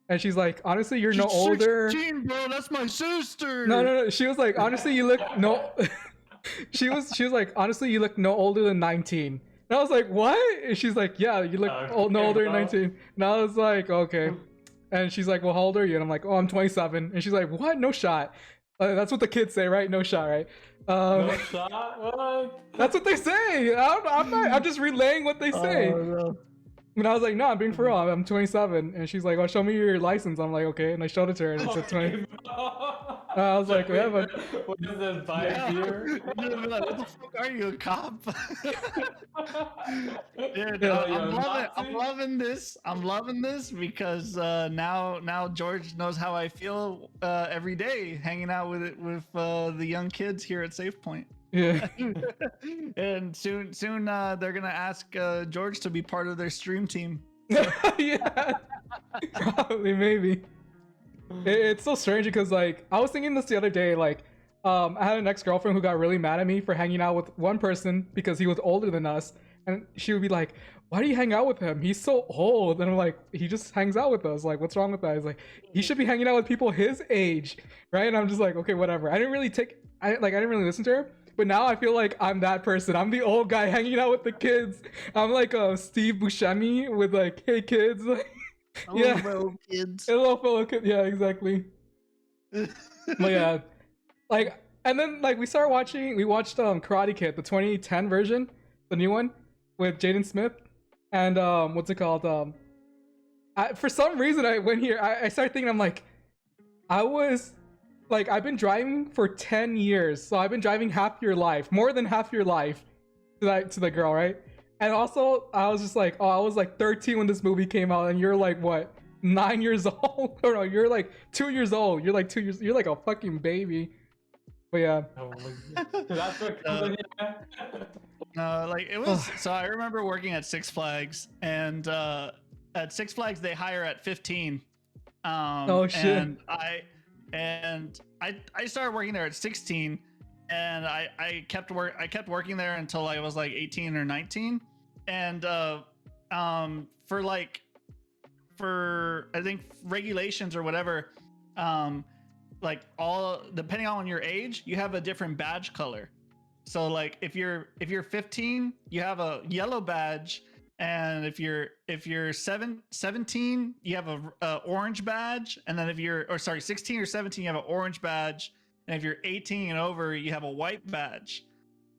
And she's like, honestly, you're no older. 16, bro, that's my sister. No. She was like, honestly, you look no. she was like, honestly, you look no older than 19. And I was like, what? And she's like, yeah, you look no older than 19. And I was like, okay. And she's like, well, how old are you? And I'm like, oh, I'm 27. And she's like, what? No shot. That's what the kids say, right? No shot, right? No shot? What? That's what they say. I'm just relaying what they say. Oh, no. And I was like, no, I'm being for real. I'm 27. And she's like, oh, show me your license. I'm like, okay. And I showed it to her, and it said 20. I was like, yeah, but what is this, buy beer? What the fuck are you, a cop? Dude, Yeah, I'm loving this. I'm loving this because now George knows how I feel every day hanging out with the young kids here at Safe Point. yeah. And soon they're gonna ask George to be part of their stream team. Yeah. Probably, maybe. It's so strange because like I was thinking this the other day, like I had an ex-girlfriend who got really mad at me for hanging out with one person because he was older than us, and she would be like, why do you hang out with him? He's so old. And I'm like, he just hangs out with us. Like, what's wrong with that? He's like, he should be hanging out with people his age, right? And I'm just like, okay, whatever. I didn't really listen to her. But now I feel like I'm that person. I'm the old guy hanging out with the kids. I'm like Steve Buscemi with like, hey kids. Like, yeah. Hello, kids. Hello, fellow kids. Yeah, exactly. But yeah, like, and then like we watched Karate Kid, the 2010 version, the new one with Jaden Smith, and what's it called? For some reason I went here. I started thinking, I'm like, I've been driving for 10 years, so I've been driving half your life, more than half your life, to the girl, right? And also, I was just like, oh, I was like 13 when this movie came out, and you're like, what, 9 years old? Or no, you're like 2 years old. You're like 2 years. You're like a fucking baby. But yeah. That's what like it was. So I remember working at Six Flags, and at Six Flags they hire at 15. Oh shit. And I started working there at 16, and I kept working there until I was like 18 or 19, and for I think regulations or whatever, like all depending on your age, you have a different badge color. So like if you're 15, you have a yellow badge, and if you're 17, you have a orange badge, and then if you're 16 or 17, you have an orange badge, and if you're 18 and over, you have a white badge.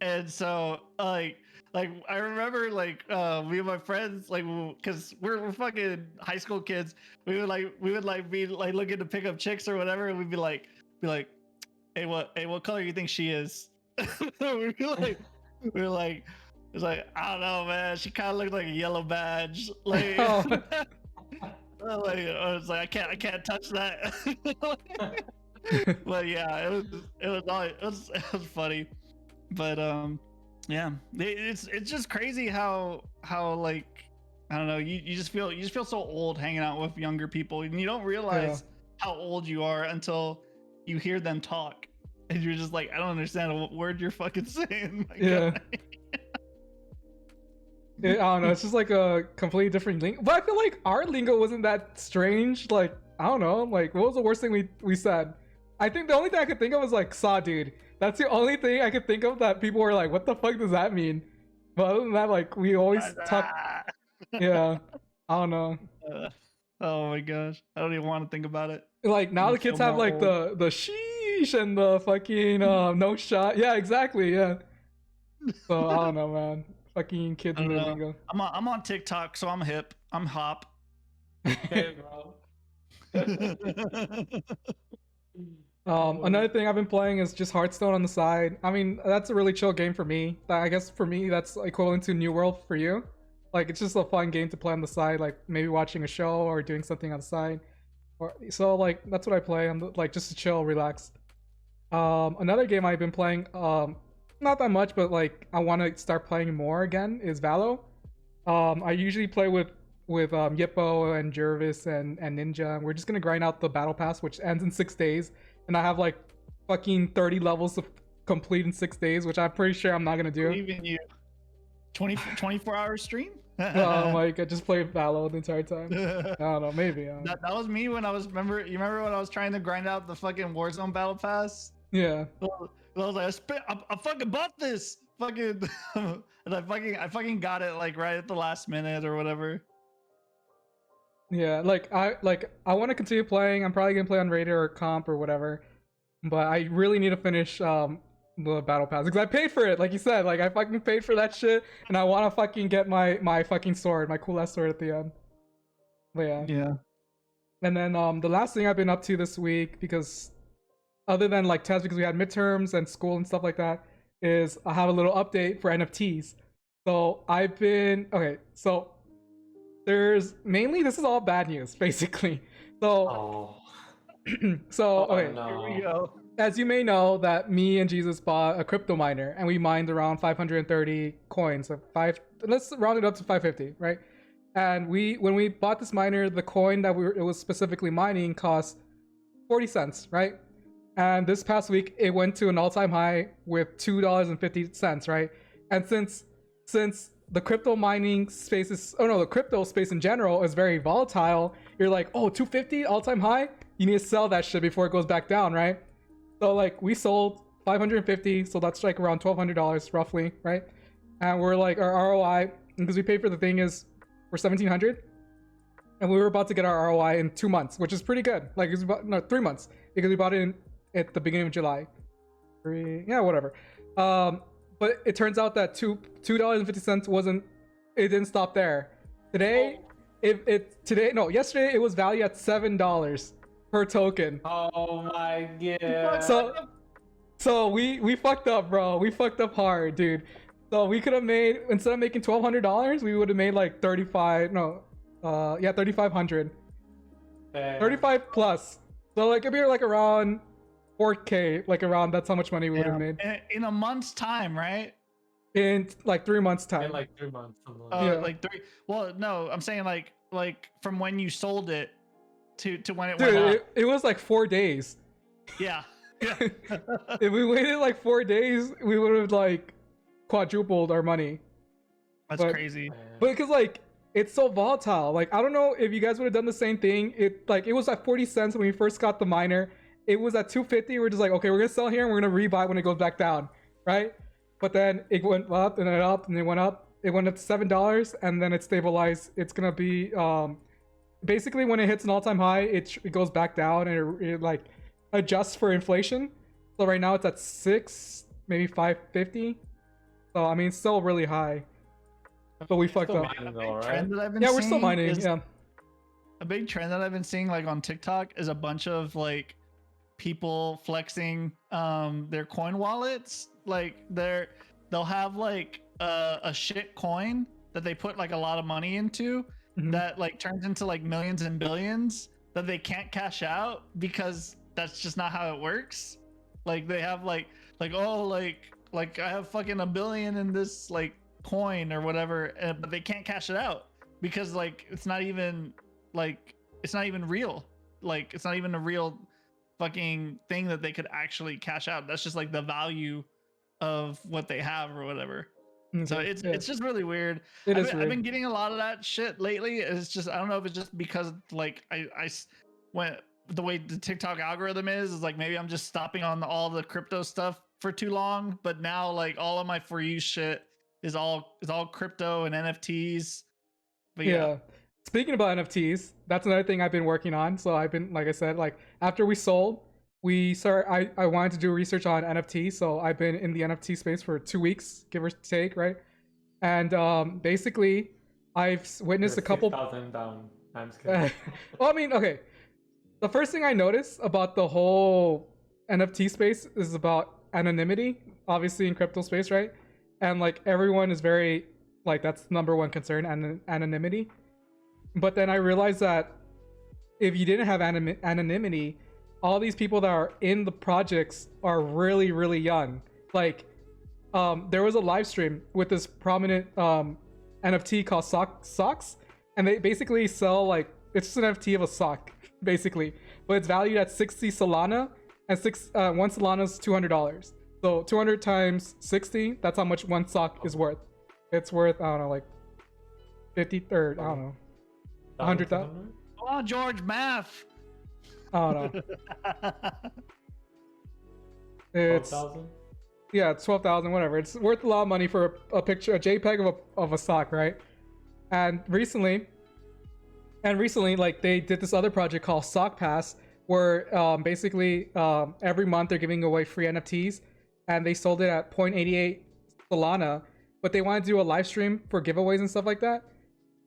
And so like I remember like me and my friends, like, because we're fucking high school kids, we would be looking to pick up chicks or whatever, and we'd be like, hey, what color do you think she is? we were like, it's like, I don't know, man. She kind of looked like a yellow badge. Like, I was like, I can't touch that. But yeah, it was funny. But yeah, it's just crazy how like, I don't know, you just feel so old hanging out with younger people, and you don't realize how old you are until you hear them talk, and you're just like, I don't understand what word you're fucking saying. I don't know. It's just like a completely different lingo. But I feel like our lingo wasn't that strange. Like, I don't know. Like, what was the worst thing we said? I think the only thing I could think of was like, saw dude. That's the only thing I could think of that people were like, what the fuck does that mean? But other than that, like, we always talk. Yeah. I don't know. Oh my gosh. I don't even want to think about it. Like, now the kids have like the sheesh and the fucking no shot. Yeah, exactly. Yeah. So I don't know, man. Fucking kids in the lingo. I'm on TikTok, so I'm hip. I'm hop. Okay, bro. Another thing I've been playing is just Hearthstone on the side. I mean, that's a really chill game for me. I guess for me, that's equivalent to New World for you. Like, it's just a fun game to play on the side, like maybe watching a show or doing something on the side. So like, that's what I play. I'm like, just to chill, relax. Another game I've been playing, not that much, but like I want to start playing more again, is Valo. I usually play with Yippo and Jervis and Ninja. We're just gonna grind out the battle pass, which ends in 6 days, and I have like fucking 30 levels to complete in 6 days, which I'm pretty sure I'm not gonna do. Even you, 24-hour stream. Oh my god, just play Valo the entire time. I don't know, maybe. That was me when I was remember when I was trying to grind out the fucking Warzone battle pass. Yeah. I was like, I fucking bought this, fucking, and I fucking got it like right at the last minute or whatever. Yeah, I want to continue playing. I'm probably gonna play on Raider or Comp or whatever, but I really need to finish the battle pass because I paid for it, like you said. Like, I fucking paid for that shit, and I want to fucking get my fucking sword, my cool ass sword at the end. But yeah. Yeah. And then the last thing I've been up to this week, because other than like tests, because we had midterms and school and stuff like that, is I have a little update for NFTs. So so there's mainly, this is all bad news basically. So okay, no. Here we go. As you may know, that me and Jesus bought a crypto miner, and we mined around 530 coins. Let's round it up to 550, right? And when we bought this miner, the coin that it was specifically mining cost 40 cents, right? And this past week, it went to an all-time high with $2.50, right? And since the crypto mining space the crypto space in general is very volatile, you're like, oh, 250 all-time high? You need to sell that shit before it goes back down, right? So like, we sold 550, so that's like around $1,200 roughly, right? And we're like, our ROI, because we paid for the thing, is we're 1,700, and we were about to get our ROI in 2 months, which is pretty good. Like, it's about 3 months, because we bought it at the beginning of July. Whatever. But it turns out that $2.50 wasn't. It didn't stop there. Today, yesterday it was valued at $7 per token. Oh my god. So we fucked up, bro. We fucked up hard, dude. So we could have made, instead of making $1,200, we would have made like 3,500. 35 plus. So like it'd be like around 4K, like around, that's how much money we would have made. In a month's time, right? In like 3 months time. In like 3 months. Like 3. Well, no, I'm saying like from when you sold it to when it Dude, went up. it was like 4 days. Yeah. If we waited like 4 days, we would have like quadrupled our money. That's crazy. But because like it's so volatile. Like I don't know if you guys would have done the same thing. It was at 40 cents when we first got the miner. It was at 250. We're just like, okay, we're gonna sell here and we're gonna rebuy when it goes back down, right? But then it went up and then up and it went up. It went up to $7 and then it stabilized. It's gonna be basically when it hits an all-time high, it goes back down and it like adjusts for inflation. So right now it's at 6, maybe 550. So I mean, it's still really high. But we fucked up. We're still mining. Yeah. A big trend that I've been seeing like on TikTok is a bunch of like people flexing their coin wallets. Like they'll have like a shit coin that they put like a lot of money into that like turns into like millions and billions that they can't cash out because that's just not how it works. Like they have like oh like I have fucking $1 billion in this like coin or whatever, but they can't cash it out because like it's not even real. Like it's not even a real fucking thing that they could actually cash out. That's just like the value of what they have or whatever. So it's just really weird. I've been getting a lot of that shit lately. It's just, I don't know if it's just because like I went the way the TikTok algorithm is like maybe I'm just stopping on all the crypto stuff for too long, but now like all of my for you shit is all crypto and NFTs. But yeah. Speaking about NFTs, that's another thing I've been working on. So I've been, like I said, like after we sold, I wanted to do research on NFT. So I've been in the NFT space for 2 weeks, give or take, right? And basically I've witnessed a couple 6,000 down. I'm just kidding. Well, I mean, okay. The first thing I noticed about the whole NFT space is about anonymity, obviously in crypto space, right? And like everyone is very like, that's the number one concern, anonymity. But then I realized that if you didn't have anonymity, all these people that are in the projects are really, really young. Like, there was a live stream with this prominent NFT called Socks, and they basically sell like, it's just an NFT of a sock, basically, but it's valued at 60 Solana, and one Solana is $200. So 200 times 60, that's how much one sock is worth. It's worth, I don't know, like 50 or I don't know, 100,000. Oh, George, math. I don't know. It's 12,000? Yeah, it's 12,000, whatever. It's worth a lot of money for a picture, a JPEG of a sock, right? And recently, like they did this other project called Sock Pass, where basically every month they're giving away free NFTs, and they sold it at 0.88 Solana, but they wanted to do a live stream for giveaways and stuff like that,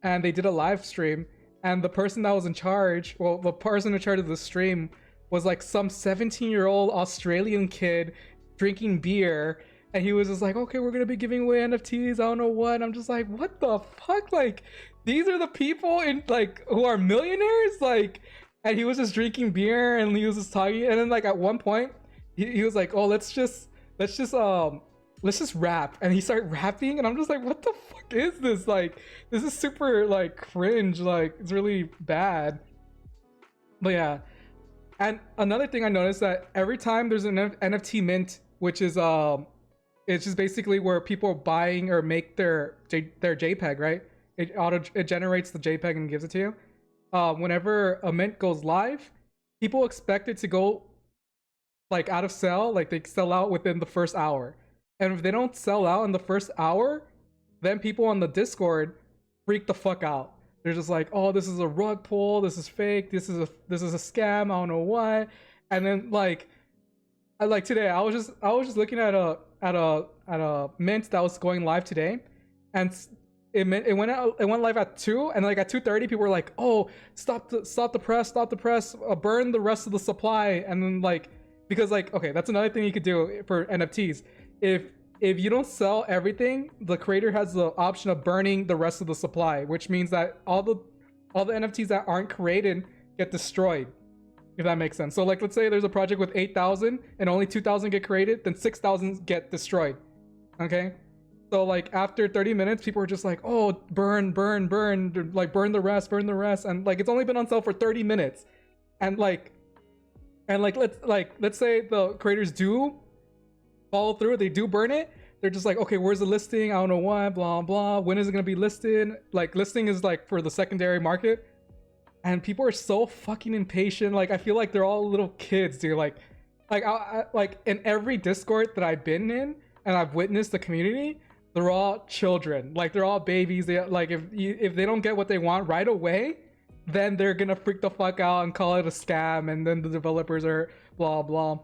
and they did a live stream, and the person that was in charge, well, the person in charge of the stream was like some 17-year-old Australian kid drinking beer, and he was just like, okay, we're gonna be giving away NFTs, I don't know what. And I'm just like, what the fuck? Like, these are the people in like who are millionaires? Like, and he was just drinking beer and he was just talking, and then like at one point he was like, oh, let's just rap, and he started rapping, and I'm just like, what the fuck is this? Like, this is super like cringe, like it's really bad. But yeah. And another thing I noticed, that every time there's an NFT mint, which is it's just basically where people are buying or make their JPEG, right? It generates the JPEG and gives it to you. Whenever a mint goes live, people expect it to go like out of sell, like they sell out within the first hour. And if they don't sell out in the first hour, then people on the Discord freak the fuck out. They're just like, oh, this is a rug pull, this is fake, this is a scam, I don't know what. And then like today, I was just looking at a mint that was going live today, and it went live at 2, and like at 2:30 people were like, oh, stop the press, burn the rest of the supply. And then like, because like, okay, that's another thing you could do for NFTs. If you don't sell everything, the creator has the option of burning the rest of the supply, which means that all the NFTs that aren't created get destroyed, if that makes sense. So like, let's say there's a project with 8,000 and only 2,000 get created, then 6,000 get destroyed. Okay. So like after 30 minutes, people are just like, oh, burn, like burn the rest. And like, it's only been on sale for 30 minutes. And let's say the creators do follow through, they do burn it. They're just like, okay, where's the listing? I don't know what, blah, blah. When is it going to be listed? Like listing is like for the secondary market. And people are so fucking impatient. Like, I feel like they're all little kids, dude. Like in every Discord that I've been in and I've witnessed the community, they're all children. Like, they're all babies. They like, if they don't get what they want right away, then they're gonna freak the fuck out and call it a scam, and then the developers are blah blah.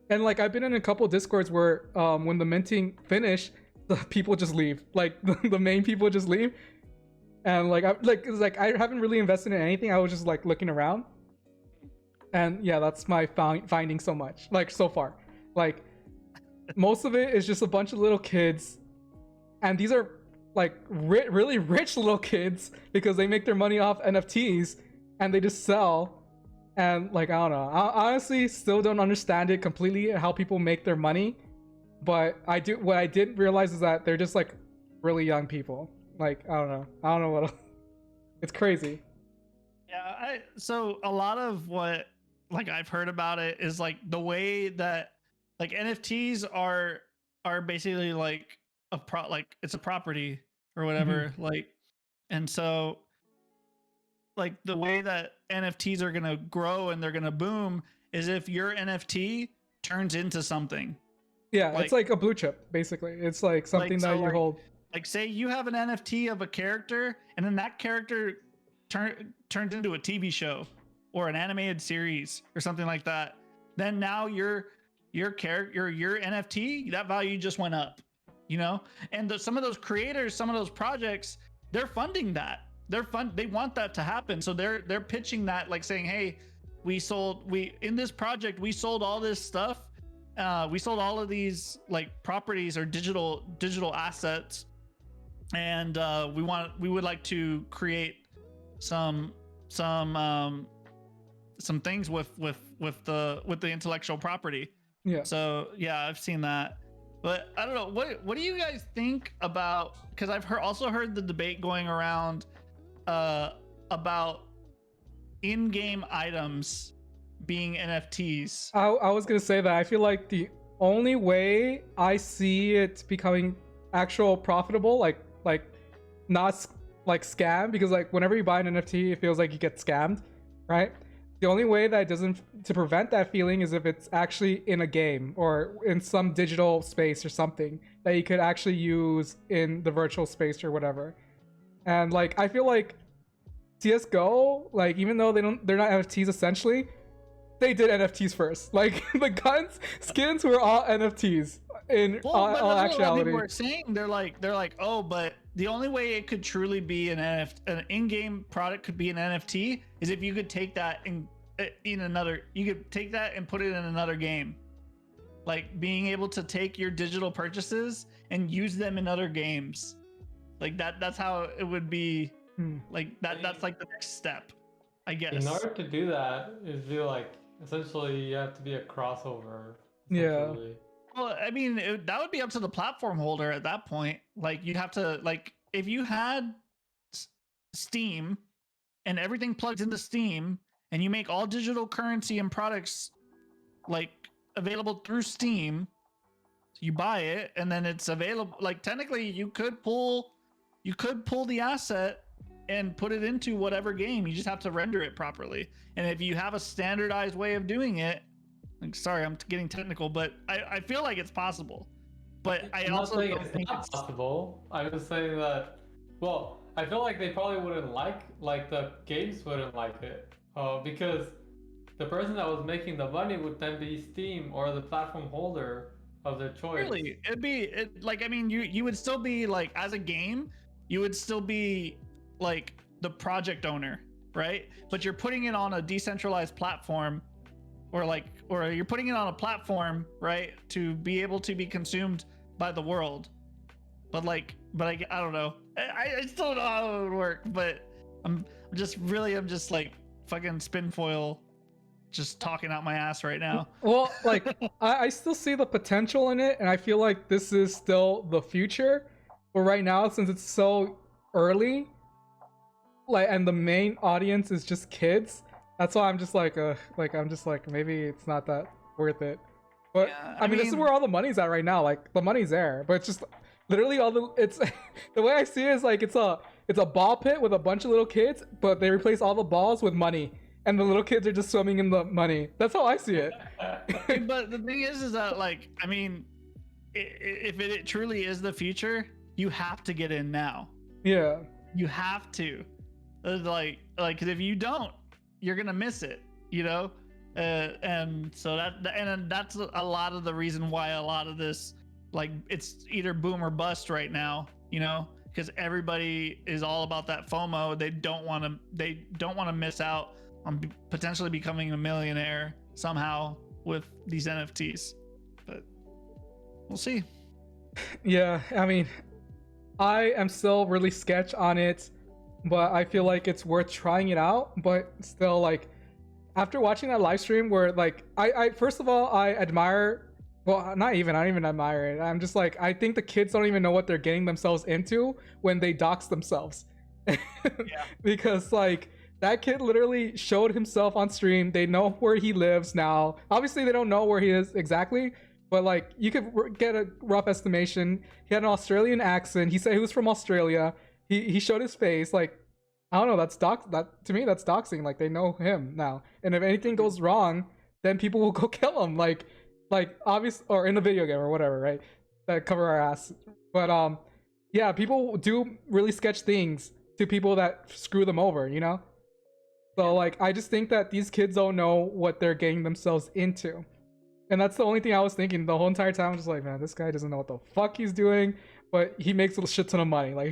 And like, I've been in a couple Discords where when the minting finished, the people just leave. Like the main people just leave. And like, I haven't really invested in anything. I was just like looking around. And yeah, that's my finding so much. Like, so far, like most of it is just a bunch of little kids. And these are like really rich little kids because they make their money off NFTs and they just sell. And like, I don't know. I honestly still don't understand it completely, how people make their money. But what I did realize is that they're just like really young people. Like, I don't know what else. It's crazy. Yeah, so a lot of what like I've heard about it is like the way that like NFTs are basically like like it's a property or whatever. Like, and so like the way that NFTs are gonna grow and they're gonna boom is if your NFT turns into something. Yeah, like, it's like a blue chip, basically. It's like something that you hold. Like, say you have an NFT of a character, and then that character turns into a TV show or an animated series or something like that. Then now your character, your NFT, that value just went up, you know. And some of those creators, some of those projects, they're funding that. They want that to happen, so they're pitching that, like saying, hey, in this project we sold all this stuff. We sold all of these like properties or digital assets, and we would like to create some things with the intellectual property. Yeah. So yeah, I've seen that, but I don't know, what do you guys think about? Because I've also heard the debate going around about in-game items being NFTs. I was gonna say that I feel like the only way I see it becoming actual profitable, like not like scam, because like whenever you buy an NFT, it feels like you get scammed, right? The only way that it doesn't, to prevent that feeling, is if it's actually in a game or in some digital space or something that you could actually use in the virtual space or whatever. And like, I feel like CSGO, like, even though they're not NFTs essentially, they did NFTs first. Like, the guns, skins were all NFTs in all actuality. People were saying they're like, oh, but the only way it could truly be an in-game product could be an NFT is if you could take that you could take that and put it in another game. Like, being able to take your digital purchases and use them in other games. Like that's how it would be. Like that's like the next step, I guess. In order to do that, I feel like essentially you have to be a crossover. Yeah. Well, I mean, that would be up to the platform holder at that point. Like, you'd have to, like, if you had Steam and everything plugs into Steam and you make all digital currency and products like available through Steam, you buy it and then it's available. Like, technically you could pull the asset and put it into whatever game. You just have to render it properly. And if you have a standardized way of doing it, like, sorry, I'm getting technical, but I feel like it's possible. But I also don't think it's possible. I was saying that, well, I feel like they probably wouldn't like the games wouldn't like it, because the person that was making the money would then be Steam or the platform holder, of their choice. Really, like, I mean, you would still be like, as a game, you would still be like the project owner, right? But you're putting it on a decentralized platform, or you're putting it on a platform, right, to be able to be consumed by the world. But I don't know. I still don't know how it would work, but I'm just like fucking spinfoil, just talking out my ass right now. Well, like I still see the potential in it, and I feel like this is still the future. But right now, since it's so early, like, and the main audience is just kids, that's why I'm just like maybe it's not that worth it. But Yeah, I mean, this is where all the money's at right now. Like, the money's there, but it's just literally it's the way I see it is like it's a ball pit with a bunch of little kids, but they replace all the balls with money, and the little kids are just swimming in the money. That's how I see it. But the thing is that, like, I mean, if it truly is the future, you have to get in now. Yeah. You have to, like, because if you don't, you're gonna miss it, you know. And so that's a lot of the reason why a lot of this, like, it's either boom or bust right now, you know, because everybody is all about that FOMO. They don't want to miss out on potentially becoming a millionaire somehow with these NFTs. But we'll see. Yeah, I mean, I am still really sketch on it, but I feel like it's worth trying it out. But still, like, after watching that live stream where, like, I first of all, I admire, well, I don't even admire it. I'm just like, I think the kids don't even know what they're getting themselves into when they dox themselves. Yeah. Because, like, that kid literally showed himself on stream. They know where he lives now. Obviously, they don't know where he is exactly, but, like, you could get a rough estimation. He had an Australian accent. He said he was from Australia. He showed his face. Like, I don't know. That's to me, that's doxing. Like, they know him now, and if anything goes wrong, then people will go kill him. Like obvious, or in a video game or whatever, right? That cover our ass. But yeah, people do really sketch things to people that screw them over, you know. So, like, I just think that these kids don't know what they're getting themselves into. And that's the only thing I was thinking the whole entire time. I'm just like, man, this guy doesn't know what the fuck he's doing, but he makes a shit ton of money. Like,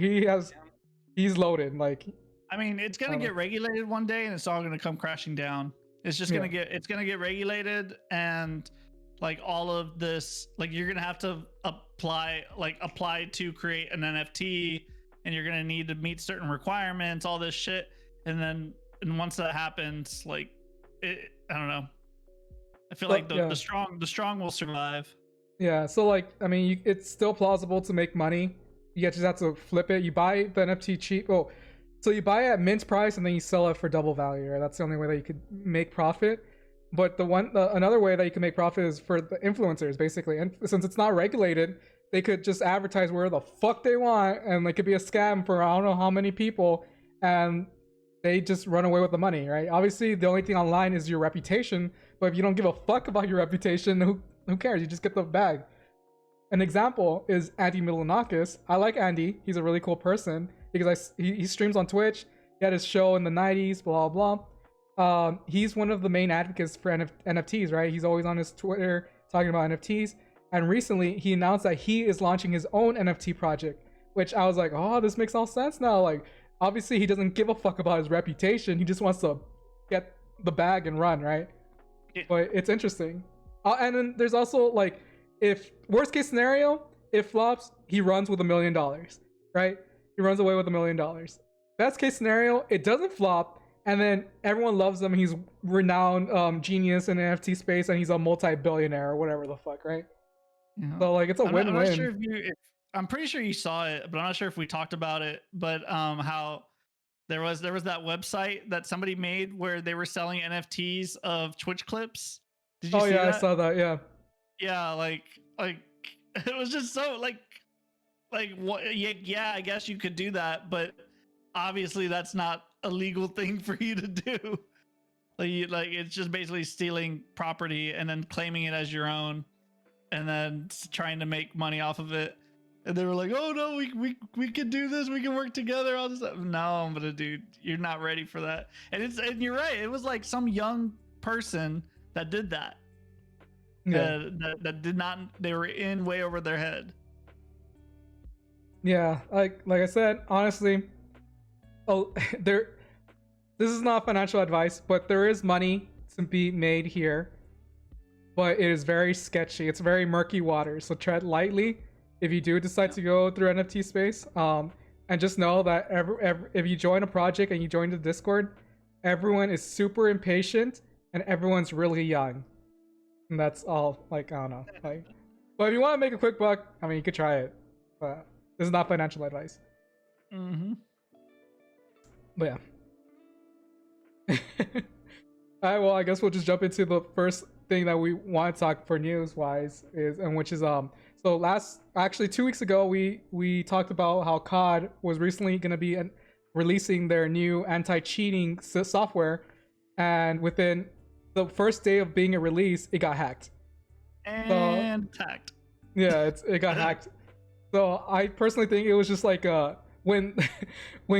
he's loaded. Like, I mean, it's gonna get regulated one day, and it's all gonna come crashing down. It's just gonna get regulated, and, like, all of this, like, you're gonna have to apply to create an NFT, and you're gonna need to meet certain requirements, all this shit, and once that happens, like, I don't know. I feel like the strong will survive. Yeah. So, like, I mean, it's still plausible to make money. You just have to flip it. You buy the NFT cheap. Oh, so you buy it at mint price and then you sell it for double value. Right? That's the only way that you could make profit. But another way that you can make profit is for the influencers, basically. And since it's not regulated, they could just advertise where the fuck they want, and it could be a scam for I don't know how many people, and they just run away with the money, right? Obviously, the only thing online is your reputation, but if you don't give a fuck about your reputation, who cares? You just get the bag. An example is Andy Milonakis. I like Andy. He's a really cool person because he streams on Twitch. He had his show in the 90s, blah, blah. He's one of the main advocates for NFTs, right? He's always on his Twitter talking about NFTs. And recently, he announced that he is launching his own NFT project, which I was like, oh, this makes all sense now. Like, obviously, he doesn't give a fuck about his reputation. He just wants to get the bag and run, right? Yeah. But it's interesting. And then there's also, like, if worst case scenario, if flops, he runs with $1 million, right? He runs away with $1 million. Best case scenario, it doesn't flop, and then everyone loves him. He's renowned genius in the NFT space, and he's a multi-billionaire or whatever the fuck, right? Yeah. So, like, it's a win-win. I'm not sure I'm pretty sure you saw it, but I'm not sure if we talked about it. But how there was that website that somebody made where they were selling NFTs of Twitch clips. Did you see that? I saw that. Yeah. Yeah, like it was just so like what? Yeah, I guess you could do that, but obviously that's not a legal thing for you to do. Like it's just basically stealing property and then claiming it as your own, and then trying to make money off of it. And they were like, "Oh no, we can do this. We can work together." All this stuff. No, but dude, you're not ready for that. And you're right. It was like some young person that did that. Yeah. that did not. They were in way over their head. Yeah, like I said, honestly, oh, there. This is not financial advice, but there is money to be made here, but it is very sketchy. It's very murky water, so tread lightly if you do decide to go through NFT space. And just know that if you join a project and you join the Discord, everyone is super impatient and everyone's really young, and that's all. Like, I don't know, like, but if you want to make a quick buck, I mean, you could try it, but this is not financial advice. Mm-hmm. But yeah. All right, well, I guess we'll just jump into the first thing that we want to talk for news wise is, and which is so actually 2 weeks ago we talked about how COD was recently going to be releasing their new anti-cheating software, and within the first day of being a release, it got hacked. And tagged. Yeah, it got hacked. So I personally think it was just like when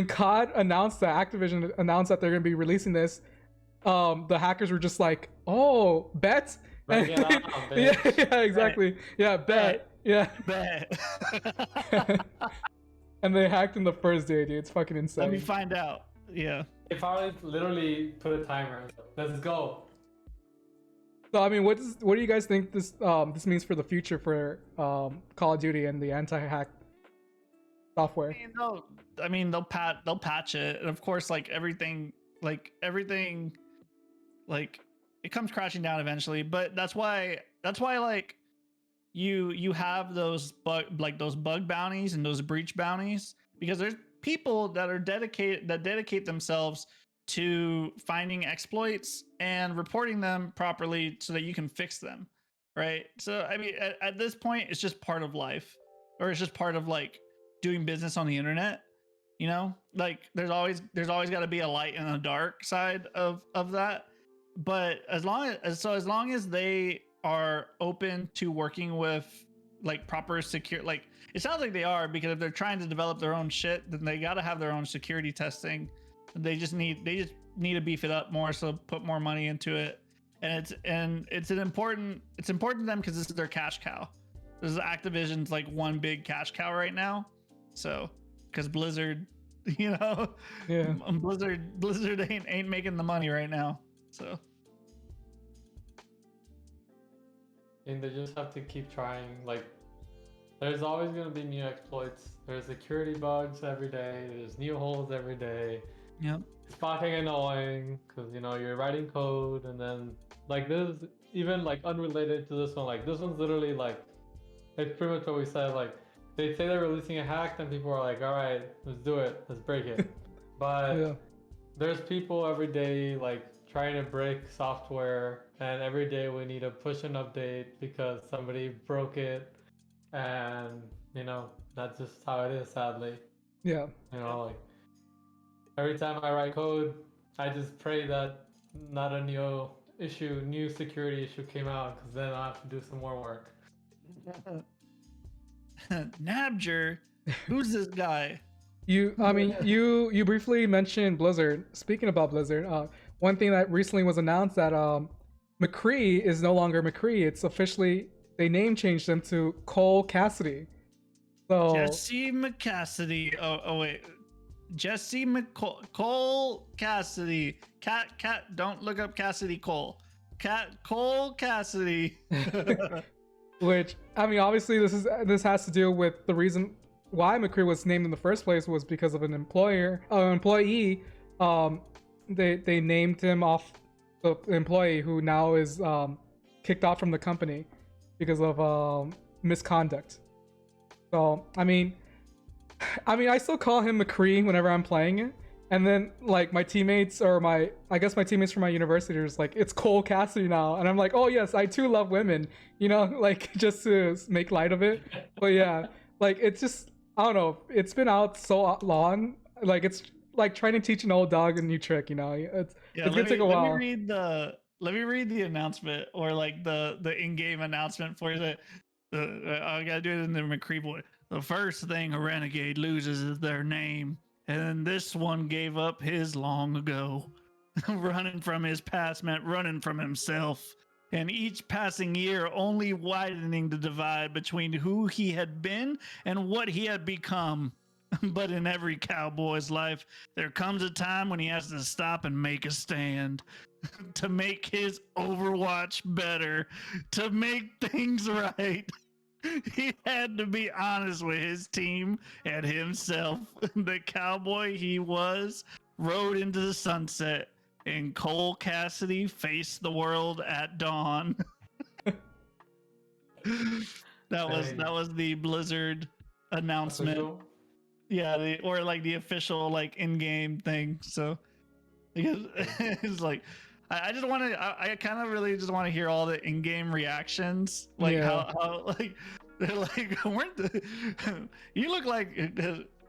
COD announced that Activision announced that they're gonna be releasing this, the hackers were just like, "Oh, bet." Yeah, exactly. Yeah, bet. Yeah. Bet. And they hacked in the first day, dude. It's fucking insane. Let me find out. Yeah. They probably literally put a timer. Let's go. So I mean, what do you guys think this means for the future for Call of Duty and the anti-hack software? I mean, they'll patch it, and of course, like everything, it comes crashing down eventually. But that's why like you have those bug bounties and those breach bounties, because there's people that dedicate themselves to finding exploits and reporting them properly so that you can fix them, right? So I mean, at this point, it's just part of life, or it's just part of like doing business on the internet. You know, like there's always got to be a light and a dark side of that. But as long as they are open to working with like proper secure, like it sounds like they are, because if they're trying to develop their own shit, then they got to have their own security testing. They just need to beef it up more, so put more money into it. And it's important to them because this is their cash cow. This is Activision's like one big cash cow right now. So because Blizzard, you know, yeah, Blizzard ain't making the money right now. So And they just have to keep trying. Like, there's always going to be new exploits. There's security bugs every day. There's new holes every day. Yep. It's fucking annoying because, you know, you're writing code and then, like, this is even, like, unrelated to this one. Like, this one's literally, like, it's pretty much what we said. Like, they say they're releasing a hack, then people are like, all right, let's do it. Let's break it. But yeah, there's people every day, like, trying to break software, and every day we need to push an update because somebody broke it, and you know that's just how it is, sadly. yeah. You know, like every time I write code, I just pray that not a new security issue came out, because then I have to do some more work. NABJr, who's this guy? You briefly mentioned Blizzard. Speaking about Blizzard, one thing that recently was announced that McCree is no longer McCree. It's officially, they name changed him to Cole Cassidy. So Jesse McCassidy. Oh wait, Cole Cassidy. Cat. Don't look up Cassidy Cole. Cole Cassidy. Which, I mean, obviously this has to do with the reason why McCree was named in the first place was because of an employee. They named him off the employee who now is kicked off from the company because of misconduct. So I mean, I still call him McCree whenever I'm playing it, and then like my teammates from my university are just like, it's Cole Cassidy now, and I'm like, oh yes, I too love women, you know, like just to make light of it. But yeah, like it's just, I don't know, it's been out so long, like it's like trying to teach an old dog a new trick, you know. It's gonna take a while. Let me read the announcement, or like the in-game announcement for you. I gotta do it in the McCree voice. The first thing a renegade loses is their name, and this one gave up his long ago. Running from his past meant running from himself. and each passing year only widening the divide between who he had been and what he had become. But in every cowboy's life, there comes a time when he has to stop and make a stand to make his Overwatch better, to make things right. He had to be honest with his team and himself. The cowboy he was rode into the sunset, and Cole Cassidy faced the world at dawn. That was the Blizzard announcement. Official? Yeah, the official like in-game thing. So because it's like I just want to. I kind of really just want to hear all the in-game reactions, like how like they're like, weren't you look like,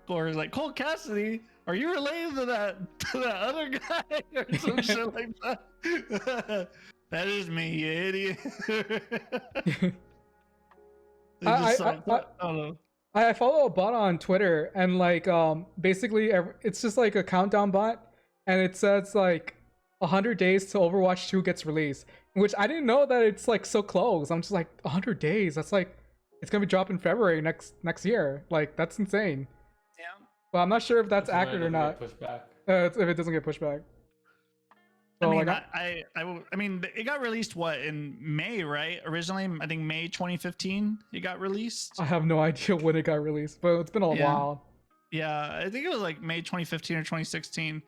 or like Cole Cassidy? Are you related to that other guy or some shit like that? That is me, you idiot. I don't know. I follow a bot on Twitter, and like basically it's just like a countdown bot, and it says like 100 days till Overwatch 2 gets released, which I didn't know that it's like so close. I'm just like 100 days. That's like it's gonna be dropped in February next year. Like that's insane. Yeah. Well, I'm not sure if that's accurate or not. If it doesn't get pushed back. So, I mean, like, I mean, it got released what in May, right? Originally, I think May 2015 it got released. I have no idea when it got released, but it's been a while. Yeah, I think it was like May 2015 or 2016.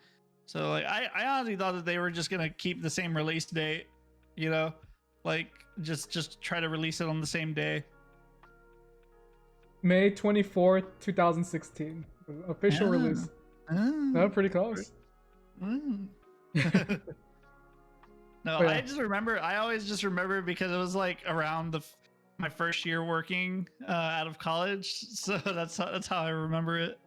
So like, I honestly thought that they were just gonna keep the same release date, you know, like just try to release it on the same day. May 24th, 2016, official release. That's pretty close. No, yeah. I always just remember because it was like around my first year working out of college, so that's how I remember it.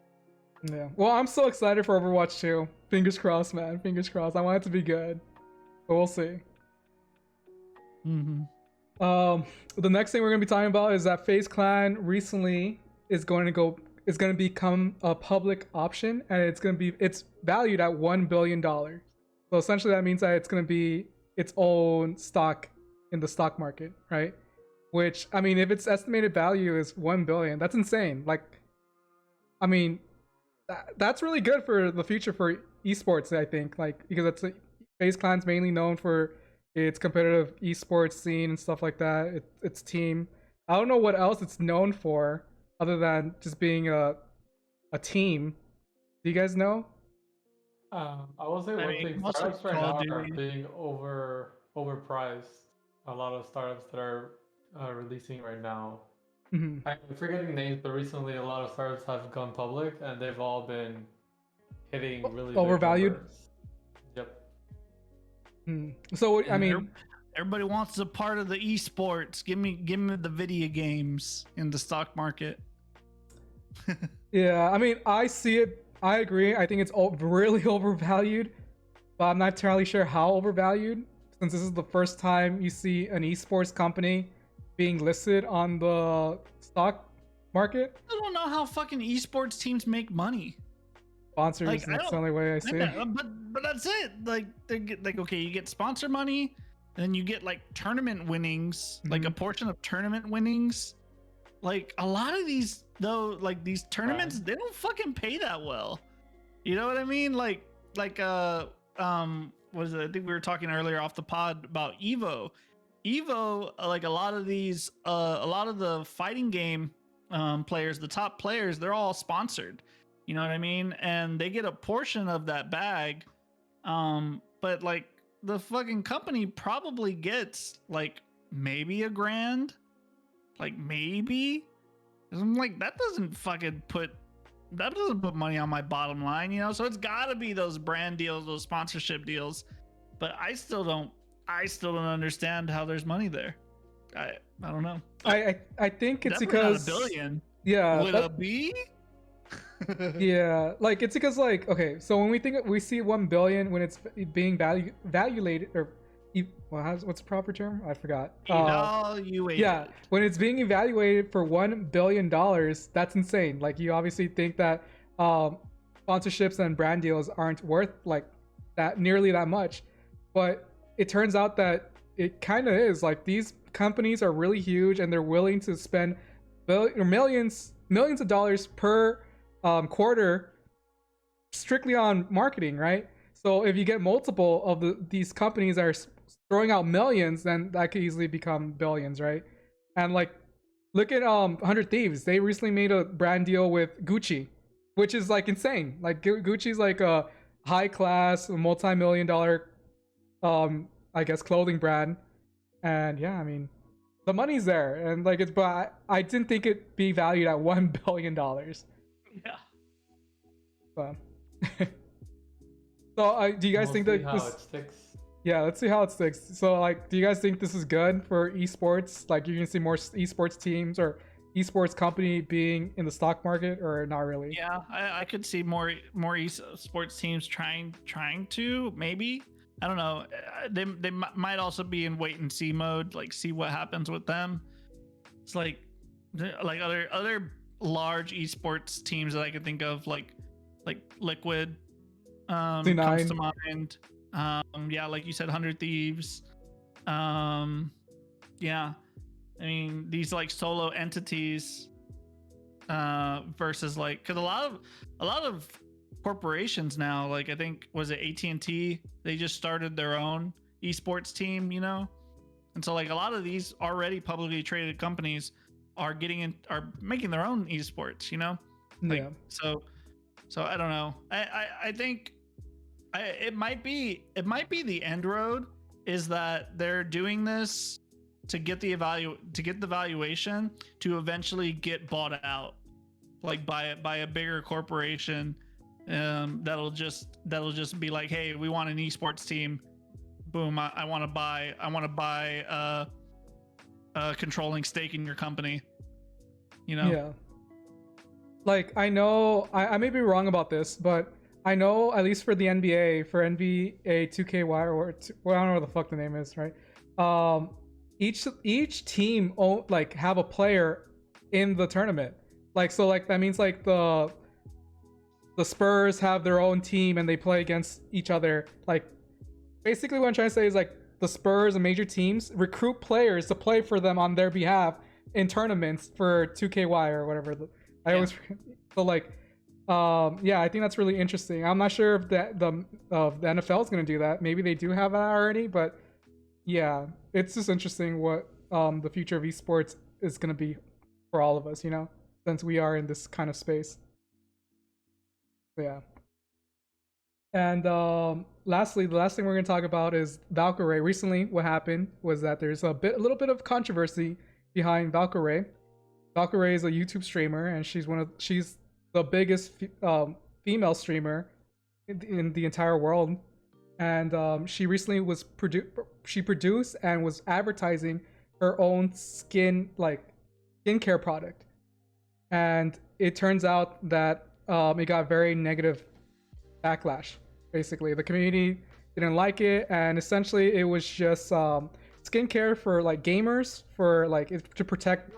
Yeah, well, I'm so excited for Overwatch 2. Fingers crossed, man. Fingers crossed. I want it to be good, but we'll see. The next thing we're gonna be talking about is that FaZe Clan recently is going to become a public option, and it's valued at $1 billion. So essentially that means that it's going to be its own stock in the stock market, right? Which, I mean, if its estimated value is 1 billion, that's insane. Like, I mean, that's really good for the future for esports, I think, like, because FaZe Clan's mainly known for its competitive esports scene and stuff like that. Its team. I don't know what else it's known for other than just being a team. Do you guys know? I will say one thing. Startups right now are being overpriced. A lot of startups that are releasing right now. I'm forgetting names, but recently a lot of startups have gone public, and they've all been hitting really overvalued. Big numbers. Yep. So I mean, everybody wants a part of the esports. Give me the video games in the stock market. Yeah, I mean, I see it. I agree. I think it's really overvalued, but I'm not entirely sure how overvalued, since this is the first time you see an esports company being listed on the stock market. I don't know how fucking esports teams make money. Sponsors, like, that's the only way I see it. But that's it. Like, okay, you get sponsor money, and then you get like tournament winnings, like a portion of tournament winnings. Like a lot of these though, like these tournaments, they don't fucking pay that well. You know what I mean? Like what is it? I think we were talking earlier off the pod about Evo, like a lot of these, a lot of the fighting game players, the top players, they're all sponsored. You know what I mean? And they get a portion of that bag. But like the fucking company probably gets like maybe $1,000. Like maybe. I'm like, that doesn't put money on my bottom line, you know? So it's gotta be those brand deals, those sponsorship deals. But I still don't understand how there's money there. I don't know. I think it's definitely because not $1 billion. Yeah. Would it be? Yeah, like it's because like, okay, so when we see 1 billion when it's being valuated, or what's the proper term? I forgot. Evaluated. Yeah, when it's being evaluated for $1 billion, that's insane. Like you obviously think that sponsorships and brand deals aren't worth like that nearly that much, but it turns out that it kind of is. Like, these companies are really huge, and they're willing to spend millions of dollars per quarter strictly on marketing, right? So if you get multiple of these companies that are throwing out millions, then that could easily become billions, right? And like, look at 100 Thieves. They recently made a brand deal with Gucci, which is like insane. Like, Gucci's like a high class, multi-million dollar, I guess, clothing brand. And yeah, I mean, the money's there, and like, it's, but I didn't think it'd be valued at $1 billion. Yeah. So, so do you guys think that how it sticks? Yeah, let's see how it sticks. So, like, do you guys think this is good for esports? Like, you're gonna see more esports teams or esports company being in the stock market, or not really? Yeah, I could see more esports teams trying to, maybe. I don't know. They might also be in wait and see mode, like see what happens with them. It's like other large esports teams that I could think of, like Liquid comes to mind. Yeah, like you said, 100 Thieves. Yeah, I mean, these like solo entities versus like, because a lot of corporations now, like I think, was it AT&T, they just started their own esports team, you know? And so like a lot of these already publicly traded companies are making their own esports, you know? Like, Yeah. So I don't know. I think it might be the end road is that they're doing this to get the valuation to eventually get bought out, like by a bigger corporation. That'll just be like, hey, we want an esports team. Boom! I want to buy a controlling stake in your company. You know? Yeah. Like, I know I may be wrong about this, but I know, at least for the NBA, for NBA 2KY, or well, I don't know what the fuck the name is, right? Each team like have a player in the tournament. Like, so like that means like the Spurs have their own team and they play against each other. Like, basically what I'm trying to say is, like, the Spurs and major teams recruit players to play for them on their behalf in tournaments for 2KY or whatever. I always forget. So like, yeah, I think that's really interesting. I'm not sure if the NFL is going to do that. Maybe they do have that already, but yeah, it's just interesting what the future of esports is going to be for all of us, you know, since we are in this kind of space. Yeah. And lastly, the last thing we're going to talk about is Valkyrae. Recently, what happened was that there's a little bit of controversy behind Valkyrae. Valkyrae is a YouTube streamer, and she's the biggest female streamer in the entire world. And she recently she produced and was advertising her own skincare product. And it turns out that it got very negative backlash. Basically, the community didn't like it, and essentially it was just skincare for like gamers, for like to protect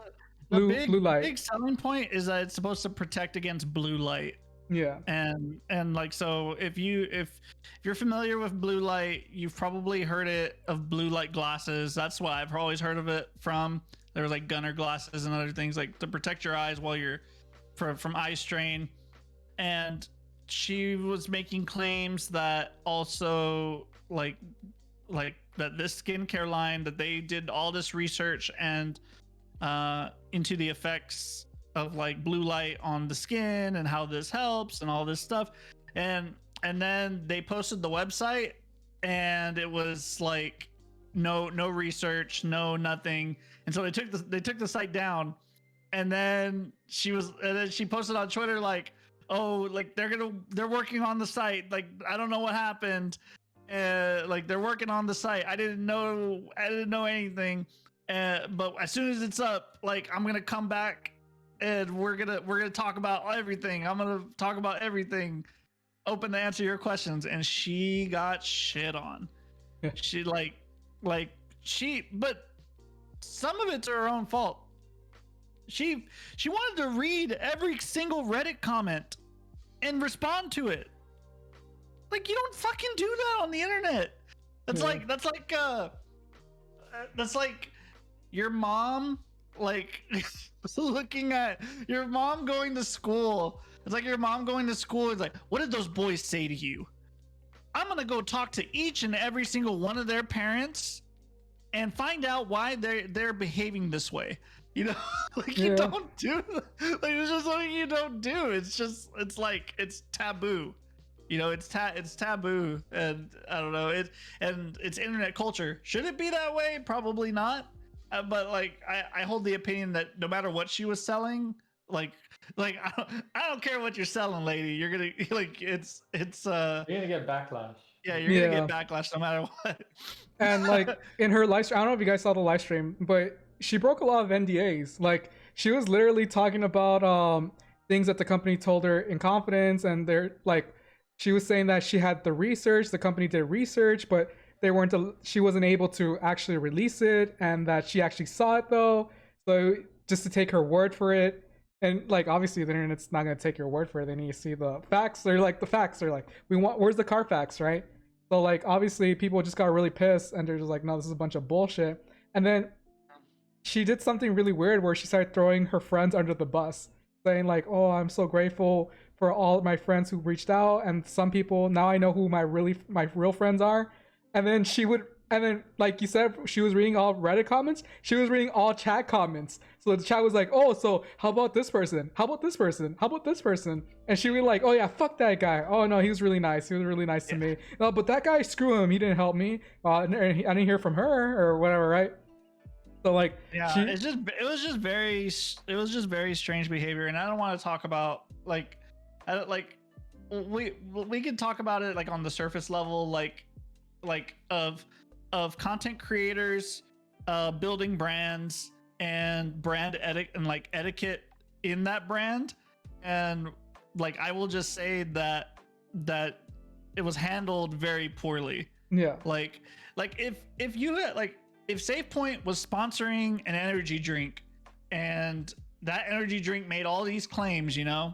blue light. The big selling point is that it's supposed to protect against blue light. Yeah. And like, so if you're familiar with blue light, you've probably heard of blue light glasses. That's what I've always heard of it from. There was like gunner glasses and other things like to protect your eyes while you're from eye strain. And she was making claims that also like that this skincare line, that they did all this research and into the effects of like blue light on the skin and how this helps and all this stuff. And then they posted the website, and it was like no research, no nothing. And so they took the site down. And then she posted on Twitter like, oh, like they're working on the site. Like, I don't know what happened. Like, they're working on the site. I didn't know anything. But as soon as it's up, like, I'm gonna come back and we're gonna talk about everything. I'm gonna talk about everything. Open to answer your questions. And she got shit on. Yeah. She but some of it's her own fault. She wanted to read every single Reddit comment and respond to it. Like, you don't fucking do that on the internet. That's like that's like your mom, like looking at your mom going to school. It's like your mom going to school. It's like, what did those boys say to you? I'm gonna go talk to each and every single one of their parents and find out why they're behaving this way. You know, like you don't do, like it's just something you don't do. It's taboo. You know, it's taboo, and I don't know it. And it's internet culture. Should it be that way? Probably not. But like, I hold the opinion that no matter what she was selling, like I don't care what you're selling, lady. You're gonna like it's you're gonna get backlash. Yeah, you're gonna get backlash no matter what. And like in her live stream, I don't know if you guys saw the live stream, but she broke a lot of NDAs. Like she was literally talking about things that the company told her in confidence, and they're like, she was saying that she had the research, the company did research, but she wasn't able to actually release it, and that she actually saw it though. So just to take her word for it. And like obviously the internet's not gonna take your word for it. They need to see the facts. They're like, where's the Carfax, right? So like obviously people just got really pissed, and they're just like, no, this is a bunch of bullshit. And then she did something really weird where she started throwing her friends under the bus, saying like, oh, I'm so grateful for all my friends who reached out, and some people now I know who my real friends are. And then like you said, she was reading all Reddit comments. She was reading all chat comments. So the chat was like, oh, so how about this person? How about this person? How about this person? And she was like, oh yeah, fuck that guy. Oh no, he was really nice. He was really nice to me. No, but that guy, screw him. He didn't help me. I didn't hear from her or whatever, right? So like, yeah, it was just very strange behavior, and I don't want to talk about like, we could talk about it like on the surface level, like of content creators building brands and brand etiquette in that brand, and like I will just say that it was handled very poorly. Yeah, like if you had like, if SafePoint was sponsoring an energy drink and that energy drink made all these claims, you know,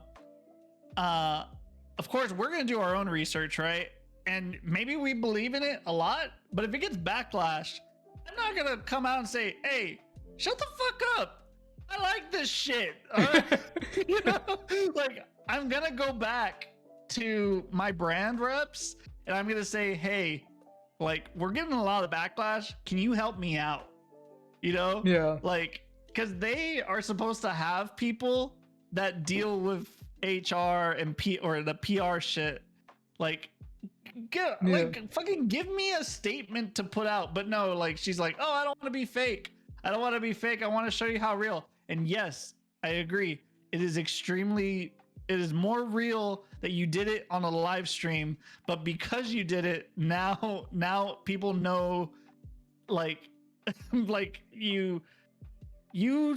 of course we're gonna do our own research, right? And maybe we believe in it a lot, but if it gets backlash, I'm not gonna come out and say, hey, shut the fuck up. I like this shit. All right? You know, like I'm gonna go back to my brand reps and I'm gonna say, hey, like we're getting a lot of backlash. Can you help me out? You know? Yeah. Like, because they are supposed to have people that deal with HR and the PR shit. Like, fucking give me a statement to put out. But no, like she's like, oh, I don't want to be fake. I don't want to be fake. I want to show you how real. And yes, I agree. It is more real that you did it on a live stream, but because you did it, now people know, like like you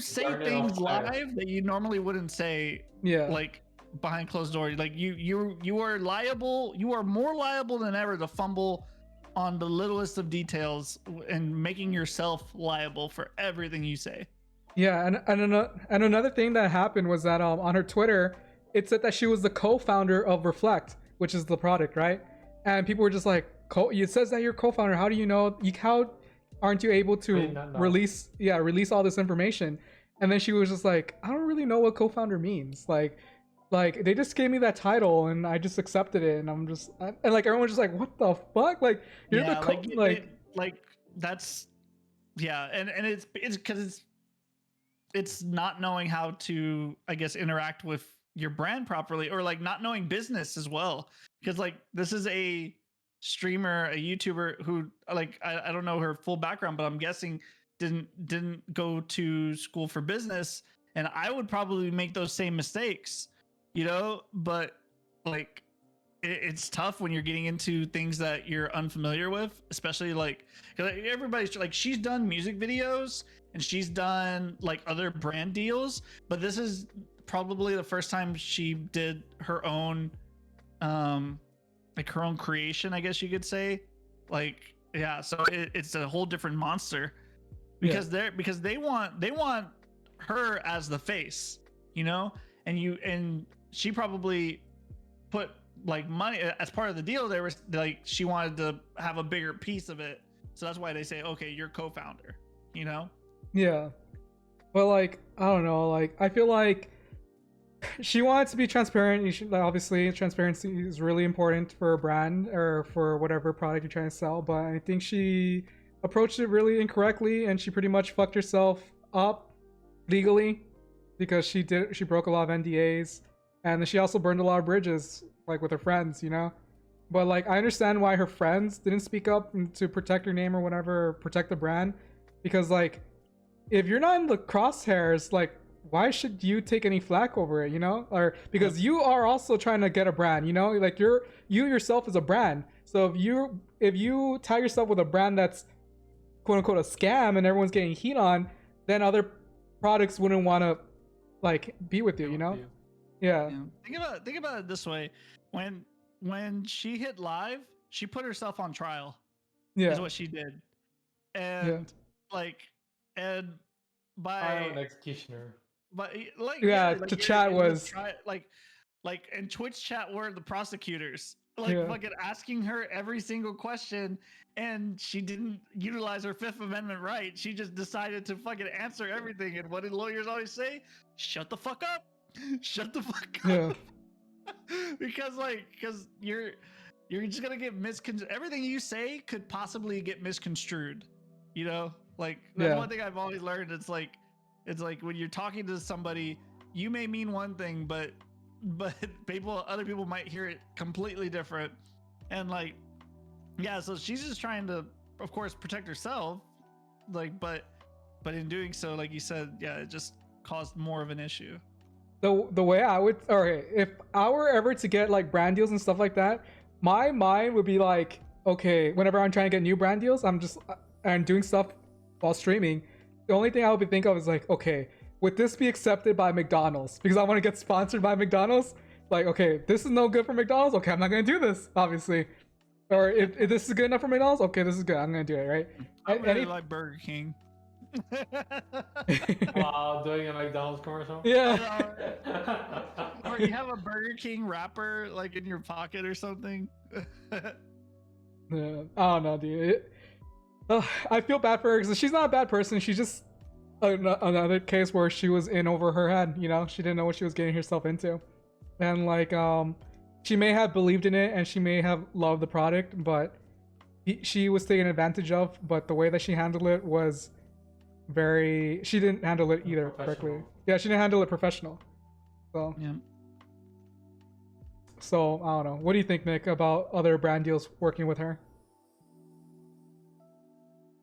say things live that you normally wouldn't say. Yeah, like behind closed doors. Like you are liable. You are more liable than ever to fumble on the littlest of details and making yourself liable for everything you say. Yeah, and another thing that happened was that on her Twitter, it said that she was the co-founder of Reflect, which is the product, right? And people were just like, it says that you're co-founder. How do you know? How aren't you able to release all this information? And then she was just like, I don't really know what co-founder means. Like they just gave me that title and I just accepted it, and I'm just and like everyone's just like, what the fuck? Like you're the that's and it's because it's not knowing how to, I guess, interact with your brand properly, or like not knowing business as well, because like this is a streamer, a YouTuber who, like, I don't know her full background, but I'm guessing didn't go to school for business, and I would probably make those same mistakes, you know. But like it's tough when you're getting into things that you're unfamiliar with, especially like, because everybody's like, she's done music videos and she's done like other brand deals, but this is probably the first time she did her own like her own creation, I guess you could say. Like, yeah, so it's a whole different monster, because they want her as the face, you know. And she probably put like money as part of the deal. There was like, she wanted to have a bigger piece of it, So that's why they say, okay, you're co-founder, you know? Yeah. But like, I don't know, like I feel like she wanted to be transparent. You should, like, obviously transparency is really important for a brand or for whatever product you're trying to sell, but I think she approached it really incorrectly and she pretty much fucked herself up legally because she broke a lot of NDAs and she also burned a lot of bridges like with her friends, you know? But like I understand why her friends didn't speak up to protect her name or whatever, or protect the brand, because like if you're not in the crosshairs, like why should you take any flack over it, you know? Or because you are also trying to get a brand, you know? Like you yourself is a brand. So if you tie yourself with a brand that's quote unquote a scam and everyone's getting heat on, then other products wouldn't want to like be with you, you know? Yeah. Think about it this way. When she hit live, she put herself on trial. Yeah. Is what she did. And and by trial and executioner. But like the chat was and Twitch chat were the prosecutors, fucking asking her every single question, and she didn't utilize her Fifth Amendment right. She just decided to fucking answer everything. And what did lawyers always say? Shut the fuck up. Shut the fuck up. Yeah. because you're just gonna get misconstrued. Everything you say could possibly get misconstrued. You know, like that's one thing I've always learned. It's like when you're talking to somebody, you may mean one thing, but other people might hear it completely different. And like, yeah, so she's just trying to, of course, protect herself. Like, but in doing so, like you said, yeah, it just caused more of an issue. The way I would, okay, if I were ever to get like brand deals and stuff like that, my mind would be like, okay, whenever I'm trying to get new brand deals, I'm doing stuff while streaming. The only thing I would think of is like, okay, would this be accepted by McDonald's? Because I want to get sponsored by McDonald's. Like, okay, this is no good for McDonald's. Okay, I'm not going to do this, obviously. Or if this is good enough for McDonald's, okay, this is good. I'm going to do it, right? I really like Burger King. While doing a McDonald's commercial? Yeah. Or you have a Burger King wrapper like in your pocket or something. Yeah, I don't know, dude. I feel bad for her because she's not a bad person. She's just another case where she was in over her head, you know? She didn't know what she was getting herself into. And like, she may have believed in it and she may have loved the product, but she was taken advantage of. But the way that she handled it was she didn't handle it either correctly. Yeah, she didn't handle it professional. So, yeah. So, I don't know. What do you think, Nick, about other brand deals working with her?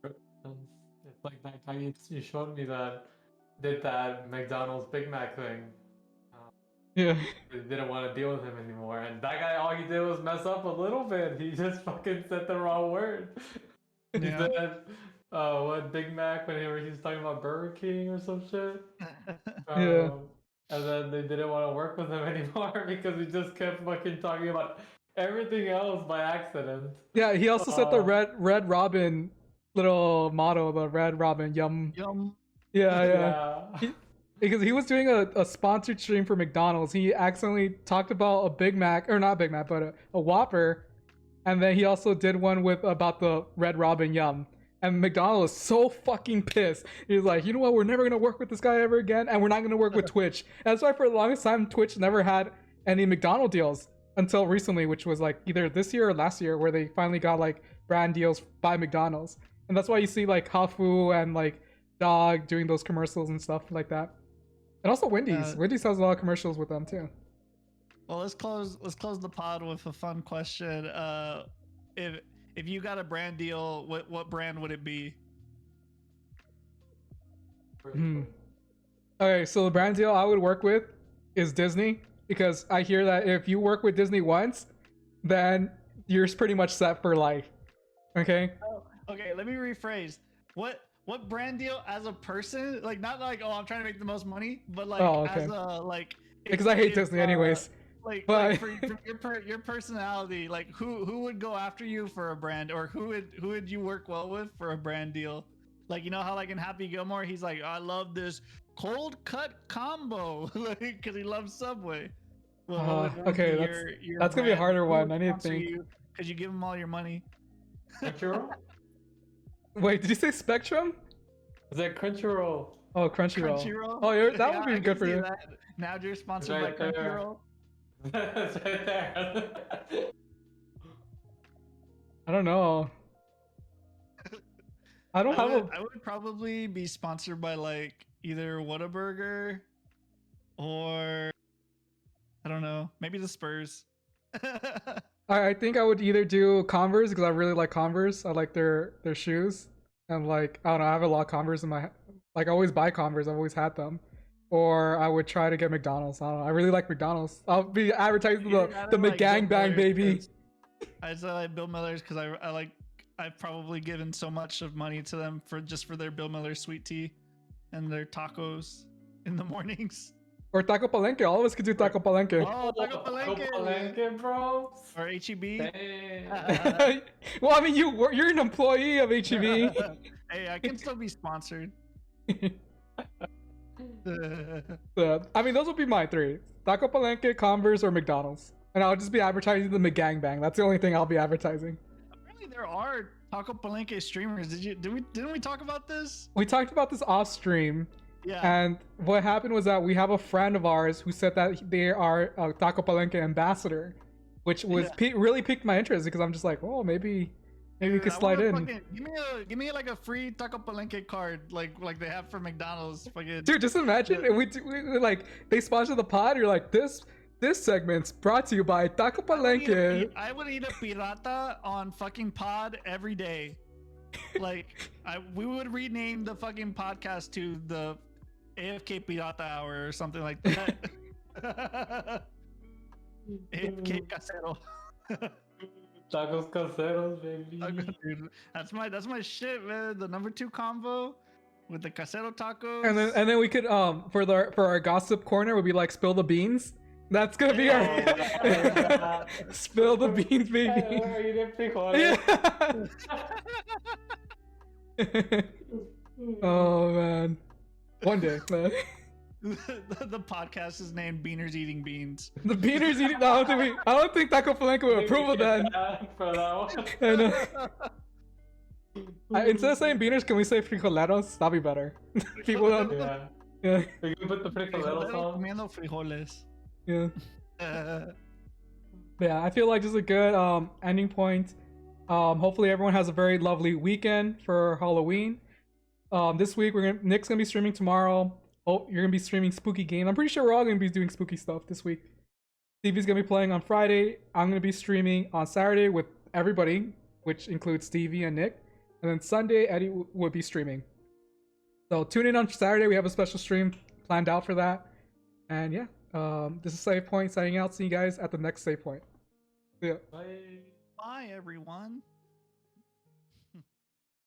It's like that guy you showed me that did that McDonald's Big Mac thing. Yeah. They didn't want to deal with him anymore, and that guy, all he did was mess up a little bit. He just fucking said the wrong word. He said, what Big Mac when he was talking about Burger King or some shit. Yeah. And then they didn't want to work with him anymore because he just kept fucking talking about everything else by accident. Yeah, he also said the Red Robin little motto, the Red Robin yum. Yeah. Because he was doing a sponsored stream for McDonald's. He accidentally talked about a Big Mac, or not Big Mac, but a Whopper. And then he also did one about the Red Robin yum. And McDonald's was so fucking pissed. He was like, you know what? We're never going to work with this guy ever again. And we're not going to work with Twitch. And that's why for the longest time, Twitch never had any McDonald's deals until recently, which was like either this year or last year, where they finally got like brand deals by McDonald's. And that's why you see like Hafu and like Dog doing those commercials and stuff like that. And also Wendy's. Wendy's has a lot of commercials with them too. Well, let's close the pod with a fun question. If you got a brand deal, what brand would it be? Okay, so the brand deal I would work with is Disney, because I hear that if you work with Disney once, then you're pretty much set for life. Okay? Okay, let me rephrase. What brand deal as a person? Like, not like, oh, I'm trying to make the most money, but like as a like. Because I hate Disney anyways. Like for your personality, like who would go after you for a brand, or who would you work well with for a brand deal? Like, you know how like in Happy Gilmore, he's like, I love this cold cut combo, like because he loves Subway. Well, okay, that's gonna be a harder one. I need to think. Because you give him all your money. Crunchyroll? Wait, did you say Spectrum? Is that Crunchyroll? Oh, Crunchyroll. Crunchyroll. Oh, that would I be good can for see you. that. Now you're sponsored Right by there. Crunchyroll. That's right there. I don't know. I don't have a. I would probably be sponsored by like either Whataburger or I don't know, maybe the Spurs. I think I would either do Converse because I really like Converse. I like their shoes, and like I don't know, I have a lot of Converse in my like I always buy Converse. I've always had them. Or I would try to get McDonald's. I don't know. I really like McDonald's. I'll be advertising the McGangbang baby. I just like Bill Miller's because I like I've probably given so much of money to them for their Bill Miller sweet tea and their tacos in the mornings. Or Taco Palenque. All of us could do Taco Palenque. Oh, Taco Palenque. Palenque, bro. Or HEB. Well, I mean, you're an employee of HEB. Hey, I can still be sponsored. I mean, those would be my three: Taco Palenque, Converse, or McDonald's. And I'll just be advertising the McGangbang. That's the only thing I'll be advertising. Apparently, there are Taco Palenque streamers. Didn't we talk about this? We talked about this off stream. Yeah. And what happened was that we have a friend of ours who said that they are a Taco Palenque ambassador, which was really piqued my interest because I'm just like, oh, maybe we could slide in. Give me like a free Taco Palenque card, like they have for McDonald's. Dude, just imagine we like they sponsor the pod. You're like, this segment's brought to you by Taco Palenque. I would eat a pirata on fucking pod every day. Like we would rename the fucking podcast to the AFK Pirata Hour or something like that. AFK Casero. Tacos caseros, baby. Dude, that's my shit, man. The number 2 combo with the casero tacos. And then we could for our gossip corner would be like spill the beans. That's gonna be our spill the beans, baby. Oh man, one day, man. The podcast is named Beaners Eating Beans. The Beaners Eating. I don't think Taco Palenque would approve of that. For that one. Instead of saying beaners, can we say frijoleros? That'd be better. People don't. Yeah. We can put the frijoleros on. Comiendo frijoles. Yeah. Yeah, I feel like this is a good ending point. Hopefully everyone has a very lovely weekend for Halloween. This week Nick's gonna be streaming tomorrow. Oh, you're gonna be streaming spooky game. I'm pretty sure we're all gonna be doing spooky stuff this week. Stevie's gonna be playing on Friday. I'm gonna be streaming on Saturday with everybody, which includes Stevie and Nick. And then Sunday, Eddie would be streaming. So tune in on Saturday. We have a special stream planned out for that. And yeah, this is Save Point signing out. See you guys at the next Save Point. See ya. Bye. Bye, everyone.